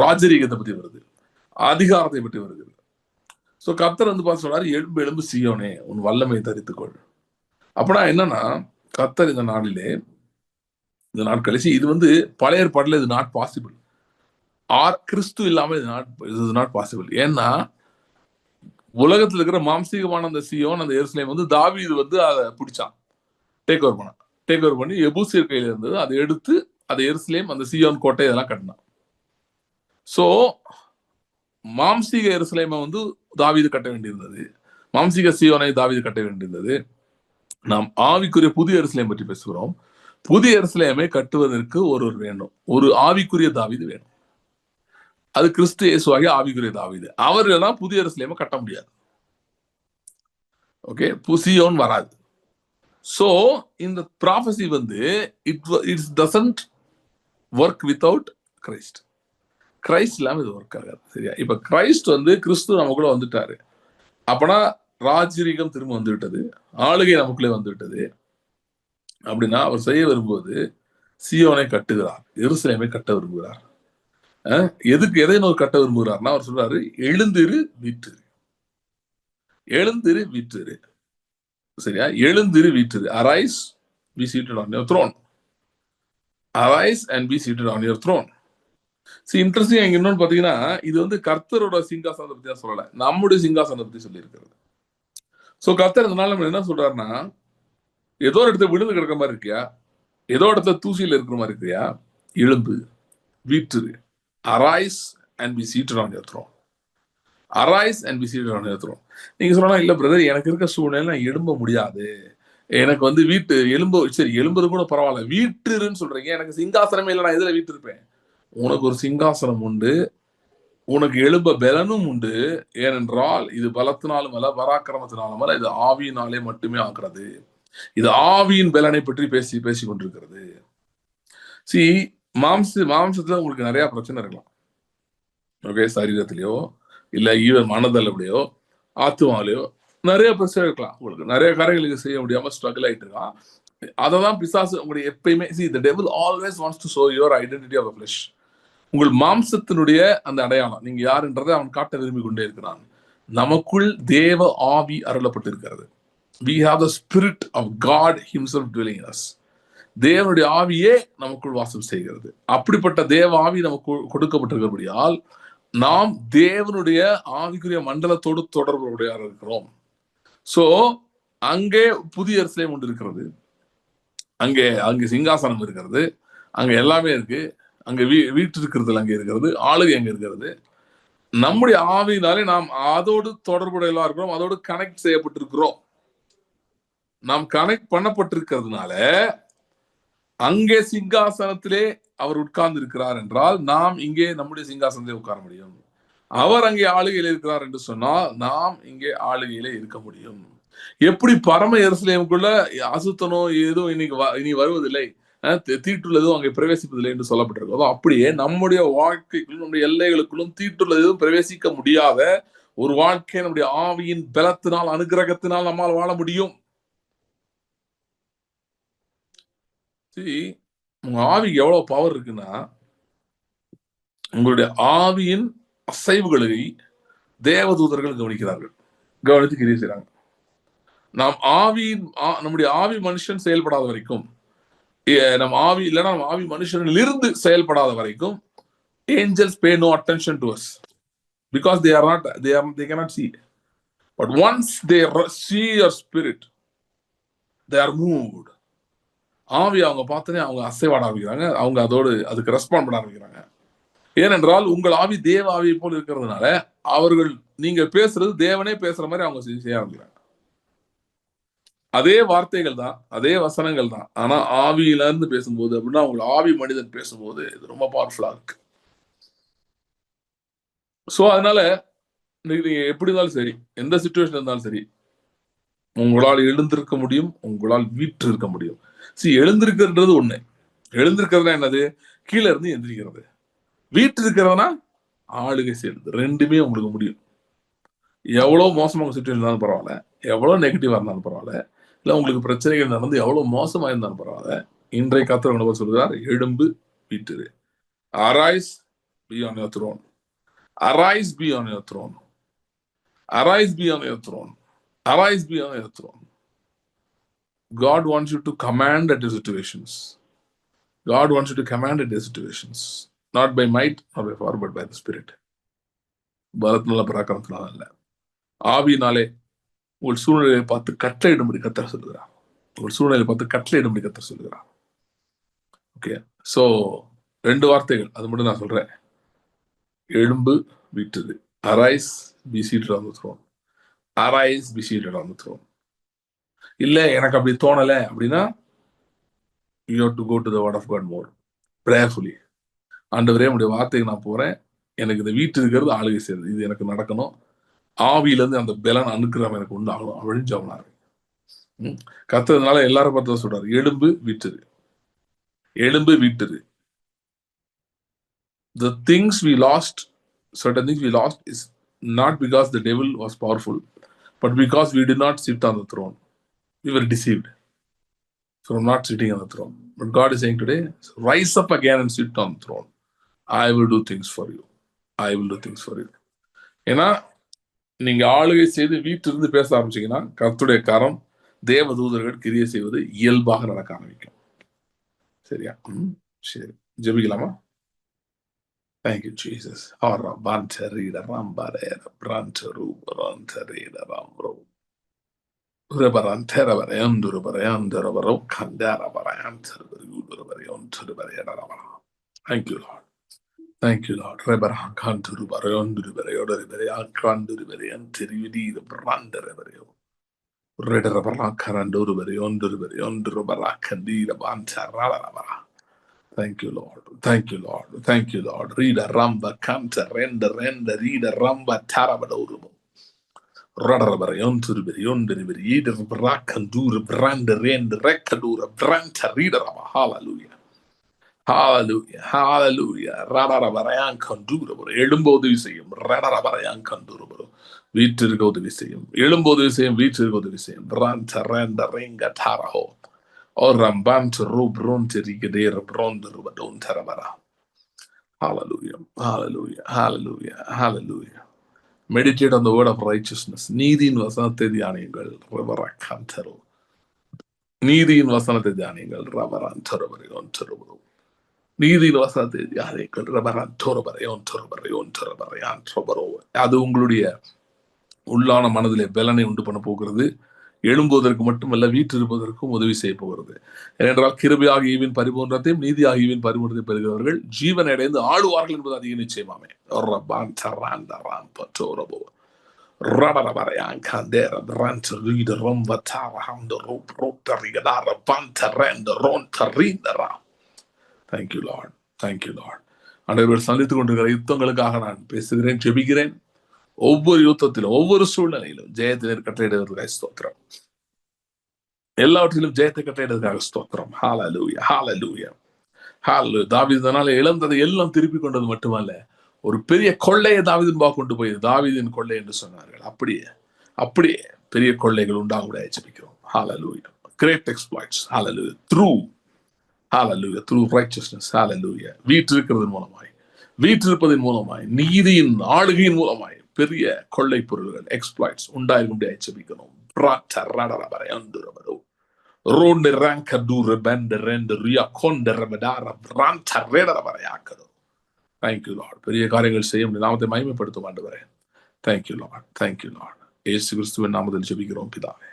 ராஜரீகத்தை பத்தி வருது, அதிகாரத்தை பற்றி வருகிறது. ஸோ கர்த்தர் வந்து பார்த்து சொன்னாரு, எலும்பு எலும்பு சியோனே உன் வல்லமையை தரித்துக்கொள். அப்படின்னா என்னன்னா கர்த்தர் இந்த நாளிலே, இந்த நாள் கழிச்சு, இது வந்து பழைய ஏற்பாட்டுல இது நாட் பாசிபிள். கிறிஸ்து இல்லாம இது நாட் பாசிபிள். ஏன்னா உலகத்துல இருக்கிற மாம்சீகமான அந்த சியோன், அந்த எருசலேம் வந்து தாவீது வந்து அதை பிடிச்சான், டேக் ஓவர் பண்ணி எபூசியர் கையில இருந்தது, அதை எடுத்து அதை எருசலேம், அந்த சியோன் கோட்டை இதெல்லாம் கட்டினான். சோ மாம்சீக எருசலேமை வந்து தாவீது கட்ட வேண்டியிருந்தது, மாம்சீக சியோனை தாவீது கட்ட வேண்டியிருந்தது. நாம் ஆவிக்குரிய புதிய எருசலேம் பற்றி பேசுகிறோம். புதிய எருசலேமை கட்டுவதற்கு ஒருவர் வேண்டும், ஒரு ஆவிக்குரிய தாவீது வேணும். அது கிறிஸ்து இயேசுவாகிய ஆவிக்குரிய தாவீது. அவர்கள்லாம் புதிய எருசலேமை கட்ட முடியாது. ஓகே, சியோன் வராது. சோ இந்த ப்ராஃபசி வந்து it's doesn't work without Christ. Christ இல்லாம இது ஒர்க் ஆகாது. சரியா? இப்ப கிரைஸ்ட் வந்து கிறிஸ்து நமக்குள்ள வந்துட்டாரு, அப்பனா ராஜரீகம் திரும்ப வந்து விட்டது, ஆளுகை நமக்குள்ளே வந்து விட்டது. அப்படின்னா அவர் செய்ய விரும்புவது சியோனை கட்டுகிறார், எருசலேமை கட்ட விரும்புகிறார். எதை நோக்கி கட்ட விரும்புகிறார்னா அவர் சொல்றாரு, எழுந்திரு வீற்றிரு, எழுந்திரு வீற்றிரு. சரியா? எழுந்திரு வீற்றிரு. Arise be seated on your throne. Arise and be seated on your throne. See, interesting அங்க இன்னொன்னு பாத்தீங்கன்னா, இது வந்து கர்த்தரோட சிங்காசனத்தை பத்தி தான் சொல்லல, நம்முடைய சிங்காசனத்தை பத்தி சொல்லி இருக்கிறது. சோ கர்த்தர் இதனால நம்ம என்ன சொல்றாருன்னா, ஏதோ ஒரு இடத்துல விழுந்து கிடக்கிற மாதிரி இருக்கியா, ஏதோ இடத்துல தூசியில இருக்கிற மாதிரி இருக்கியா, எழும்பு வீற்றிரு. Arise and be seated on your throne. Arise and be seated on your throne. நீங்க சொல்லலாம், இல்ல பிரதர் எனக்கு இருக்க சூழ்நிலை நான் எழும்ப முடியாது, எனக்கு வந்து எலும்பு, சரி எலும்புறது கூட பரவாயில்ல, வீட்டுருன்னு சொல்றீங்க, எனக்கு சிங்காசனமே இல்லை, நான் எதுல வீட்டிருப்பேன்? உனக்கு ஒரு சிங்காசனம் உண்டு, உனக்கு எழும்ப பலனும் உண்டு. ஏனென்றால் இது பலத்தினாலும் அல்ல, பராக்கிரமத்தினாலும் அல்ல, இது ஆவியினாலே மட்டுமே ஆகிறது. இது ஆவியின் பலனை பற்றி பேசி கொண்டிருக்கிறது. சி, மாம்சத்துல உங்களுக்கு நிறைய பிரச்சனை இருக்கலாம். ஓகே, சரீரத்திலேயோ இல்ல ஈவன் மனதளவுலையோ ஆத்மாவிலையோ நிறைய பிரச்சனை இருக்கலாம். உங்களுக்கு நிறைய காரியங்களுக்கு செய்ய முடியாம ஸ்ட்ரகிள் ஆயிட்டு இருக்கான். அதை தான் பிசாசு உங்களுக்கு எப்பயுமே, see the devil always wants to show your identity of the flesh. உங்கள் மாம்சத்தினுடைய அந்த அடையாளம், நீங்க யாருன்றதை அவன் காட்ட விரும்பி கொண்டே இருக்கிறான். நமக்குள் தேவ ஆவி அருளப்பட்டிருக்கிறது. We have the spirit of God himself dwelling in us. தேவனுடைய ஆவியே நமக்குள் வாசம் செய்கிறது. அப்படிப்பட்ட தேவ ஆவி நமக்கு கொடுக்கப்பட்டிருக்கிறபடியால் நாம் தேவனுடைய ஆவிக்குரிய மண்டலத்தோடு தொடர்புடைய இருக்கிறோம். சோ அங்கே புதிய எருசலேம் ஒன்று இருக்கிறது, அங்கே சிங்காசனம் இருக்கிறது, அங்க எல்லாமே இருக்கு, அங்க வீட்டு இருக்கிறது அங்கே இருக்கிறது, ஆளுகை அங்க இருக்கிறது. நம்முடைய ஆவியினாலே நாம் அதோடு தொடர்புடைய இருக்கிறோம், அதோடு கனெக்ட் செய்யப்பட்டிருக்கிறோம். நாம் கனெக்ட் பண்ணப்பட்டிருக்கிறதுனால அங்கே சிங்காசனத்திலே அவர் உட்கார்ந்து இருக்கிறார் என்றால் நாம் இங்கே நம்முடைய சிங்காசனத்திலே உட்கார முடியும். அவர் அங்கே ஆளுகையில இருக்கிறார் என்று சொன்னால் நாம் இங்கே ஆளுகையிலே இருக்க முடியும். எப்படி பரம எருசலேமுக்குள்ள அசுத்தனோ ஏதோ இனி வருவதில்லை, தீட்டுள்ள எதுவும் அங்கே பிரவேசிப்பதில்லை என்று சொல்லப்பட்டிருக்கிறதோ, அப்படியே நம்முடைய வாழ்க்கைக்குள்ளும் நம்முடைய எல்லைகளுக்குள்ளும் தீட்டுள்ள எதுவும் பிரவேசிக்க முடியாத ஒரு வாழ்க்கை நம்முடைய ஆவியின் பலத்தினால் அனுகிரகத்தினால் நம்மால் வாழ முடியும். உங்க ஆவிக்கு எவ்வளவு பவர் இருக்குன்னா, உங்களுடைய ஆவியின் அசைவுகளை தேவதூதர்கள் கவனிக்கிறார்கள், கவனித்து கிரியை செய்றாங்க. நம்முடைய ஆவி மனுஷன் செயல்படாத வரைக்கும், நம்ம ஆவி இல்லைன்னா நம்ம ஆவி மனுஷனில் இருந்து செயல்படாத வரைக்கும் Angeles pay no attention to us because they cannot see. But once they see your spirit, they are moved. ஆவி அவங்க பார்த்தனே அவங்க அசைவாட ஆரம்பிக்கிறாங்க, அவங்க அதுக்கு ரெஸ்பாண்ட் பண்ண ஆரம்பிக்கிறாங்க. ஏனென்றால் உங்கள் ஆவி தேவ ஆவியை போல் இருக்கிறதுனால அவர்கள் நீங்க பேசுறது தேவனே பேசுற மாதிரி அவங்க செய்ய ஆரம்பிக்கிறாங்க. அதே வார்த்தைகள் தான், அதே வசனங்கள் தான், ஆனா ஆவியில இருந்து பேசும்போது அப்படின்னா உங்கள் ஆவி மனிதன் பேசும்போது இது ரொம்ப பவர்ஃபுல்லா இருக்கு. சோ அதனால நீங்க எப்படி இருந்தாலும் சரி, எந்த சிச்சுவேஷன் இருந்தாலும் சரி, உங்களால் எழுந்திருக்க முடியும், உங்களால் வீற்று இருக்க முடியும். எழுந்திருக்கிறது ஒண்ணு. எழுந்திருக்கிறதுனா என்னது? கீழே இருந்து எந்திரிக்கிறது. வீட்டு இருக்கிறதுனா ஆளுகை செய்யறது. ரெண்டுமே உங்களுக்கு முடியும். எவ்வளவு மோசமான சிச்சுவேஷன் இருந்தாலும் பரவாயில்ல, எவ்வளவு நெகட்டிவா இருந்தாலும் பரவாயில்ல, இல்ல உங்களுக்கு பிரச்சனைகள் நடந்து எவ்வளவு மோசமா இருந்தாலும் பரவாயில்ல, இன்றைய கர்த்தர் சொல்கிறார், எழும்பு வீட்டிரு. Arise, be on your throne. Arise, be on your throne. Arise, be on your throne. Arise, be on your throne. God wants you to command at your situations. God wants you to command at your situations. Not by might, not by power, but by the Spirit. பலத்தினால பராக்கிரமத்தினால அல்ல, ஆவியினாலே உங்கள் சூழ்நிலையை பார்த்து கட்டளையிடும்படி கர்த்தர் சொல்லுகிறார். உங்கள் சூழ்நிலையை பார்த்து கட்டளையிடும்படி கர்த்தர் சொல்லுகிறார். ஓகே, சோ 2 வார்த்தைகள், அது மட்டும் நான் சொல்றேன். எழும்பு வீட்டுது. Arise, be seated on the throne. Arise, be seated on the throne. இல்ல எனக்கு அப்படி தோணல அப்படின்னா, you have to go to the word of God more prayerfully. ஆண்டவரே, உங்களுடைய வார்த்தைக்கு நான் போறேன், எனக்கு இந்த வீட்டு இருக்கிறது ஆளுகை செய்யுது, இது எனக்கு நடக்கணும், ஆவியில இருந்து அந்த பலன் அனுக்கிரகம் எனக்கு உண்டாகணும் அப்படின்னு ஜெபனாரு. கர்த்தர்னால எல்லாரும் பார்த்து சொல்றாரு, எழும்பு வீட்டுது, எழும்பு வீட்டுது. The things we lost, certain things we lost is not because the devil was powerful, but because we did not sit on the throne. We were deceived from not sitting on the throne. But God is saying today, rise up again and sit on the throne. I will do things for you. I will do things for you. ஏன்னா நீங்க ஆளுகை செய்து வீட்டிலிருந்து பேச ஆரம்பிச்சீங்கன்னா, கர்த்தருடைய கரம், தேவ தூதர்கள் கிரியை செய்வது இயல்பாக நடக்க ஆரம்பிக்கும். சரியா? சரி, ஜெபிக்கலாமா? Thank you, Jesus. Ora banterida rambarera branteru branterida ramro. Rebarantera barayanduru barayanduru baro kandara barayanter barayuduru barayontur barayara ramara. Thank you, Lord. Thank you, Lord. Rebaran kanturu barayonduru barayoduru barayakanduru barayanteri vidida brandere barayo. Redara barakaranduru barayonduru barayonduru barakandira bantarala ramara. Thank you, Lord. Thank you, Lord. Thank you, Lord. Read a ramba, canta, render, read a ramba, tarabadorubo. Radarabar, yonturibir, yonderibir, yeder, brakandur, brander, render, rekadur, branta, readeraba. Hallelujah. Hallelujah. Hallelujah. Radarabayan kandurabo. Elumbodhu visayam. Radarabayan kandurabo. Veetirgodhu visayam. Elumbodhu visayam, veetirgodhu visayam. Branta, render, ringa, taraho. Hallelujah, hallelujah, hallelujah, hallelujah. Meditate on the word of righteousness. நீதியின் வசனத்தை தியானியுங்கள். ரவரகந்தரோ. நீதியின் வசனத்தை தியானியுங்கள். ரவரந்தரோ. நீதியின் வசனத்தை தியானியுங்கள். ரவரந்தரோ. அது உங்களுடைய உள்ளான மனதிலே பலனை உண்டு பண்ண போகிறது. எழும்புவதற்கு மட்டுமல்ல, வீற்றிருப்பதற்கும் உதவி செய்ய போகிறது. ஏனென்றால் கிருபையாக ஈவின் பரிபூர்ணத்தையும் நீதியாக ஈவின் பரிபூர்ணத்தையும் பெறுகிறவர்கள் ஜீவன் அடைந்து ஆளுவார்கள் என்பது அதிக நிச்சயமாமே. Thank you, Lord. Thank you, Lord. ஆண்டவர் சந்தித்துக் கொண்டிருக்கிற யுத்தங்களுக்காக நான் பேசுகிறேன், ஜெபிக்கிறேன். ஒவ்வொரு யுத்தத்திலும், ஒவ்வொரு சூழ்நிலையிலும் ஜெயத்தை கட்டளையிடுவதற்காக ஸ்தோத்திரம். எல்லாவற்றிலும் ஜெயத்தை கட்டளையிடுவதற்காக ஸ்தோத்திரம். ஹalleluya, ஹalleluya, ஹalleluya. தாவீதுனால இழந்ததை எல்லாம் திருப்பி கொண்டது மட்டுமல்ல, ஒரு பெரிய கொள்ளையை தாவீதின் பா கொண்டு போய் தாவீதின் கொள்ளை என்று சொன்னார்கள். அப்படியே பெரிய கொள்ளைகள் உண்டாக ஜெபிக்கிறோம். ஹalleluya. Great exploits. Hallelujah. Through righteousness. Hallelujah. வீற்றிருப்பதன் மூலமாய் நீதியின் ஆளுகையின் மூலமாய் பெரிய கொள்ளை பொருள்கள், எக்ஸ்ப்ளாய்ட்ஸ் உண்டாயிருக்கும்படி ஜெபிக்கிறோம். Thank you, Lord. பெரிய காரியங்கள் செய்ய முடியும். நாமத்தை மகிமைப்படுத்தும் ஆண்டவரே. Thank you, Lord. Thank you, Lord. இயேசு கிறிஸ்துவின் நாமத்தில் ஜெபிக்கிறோம் பிதாவே.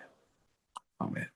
ஆமென்.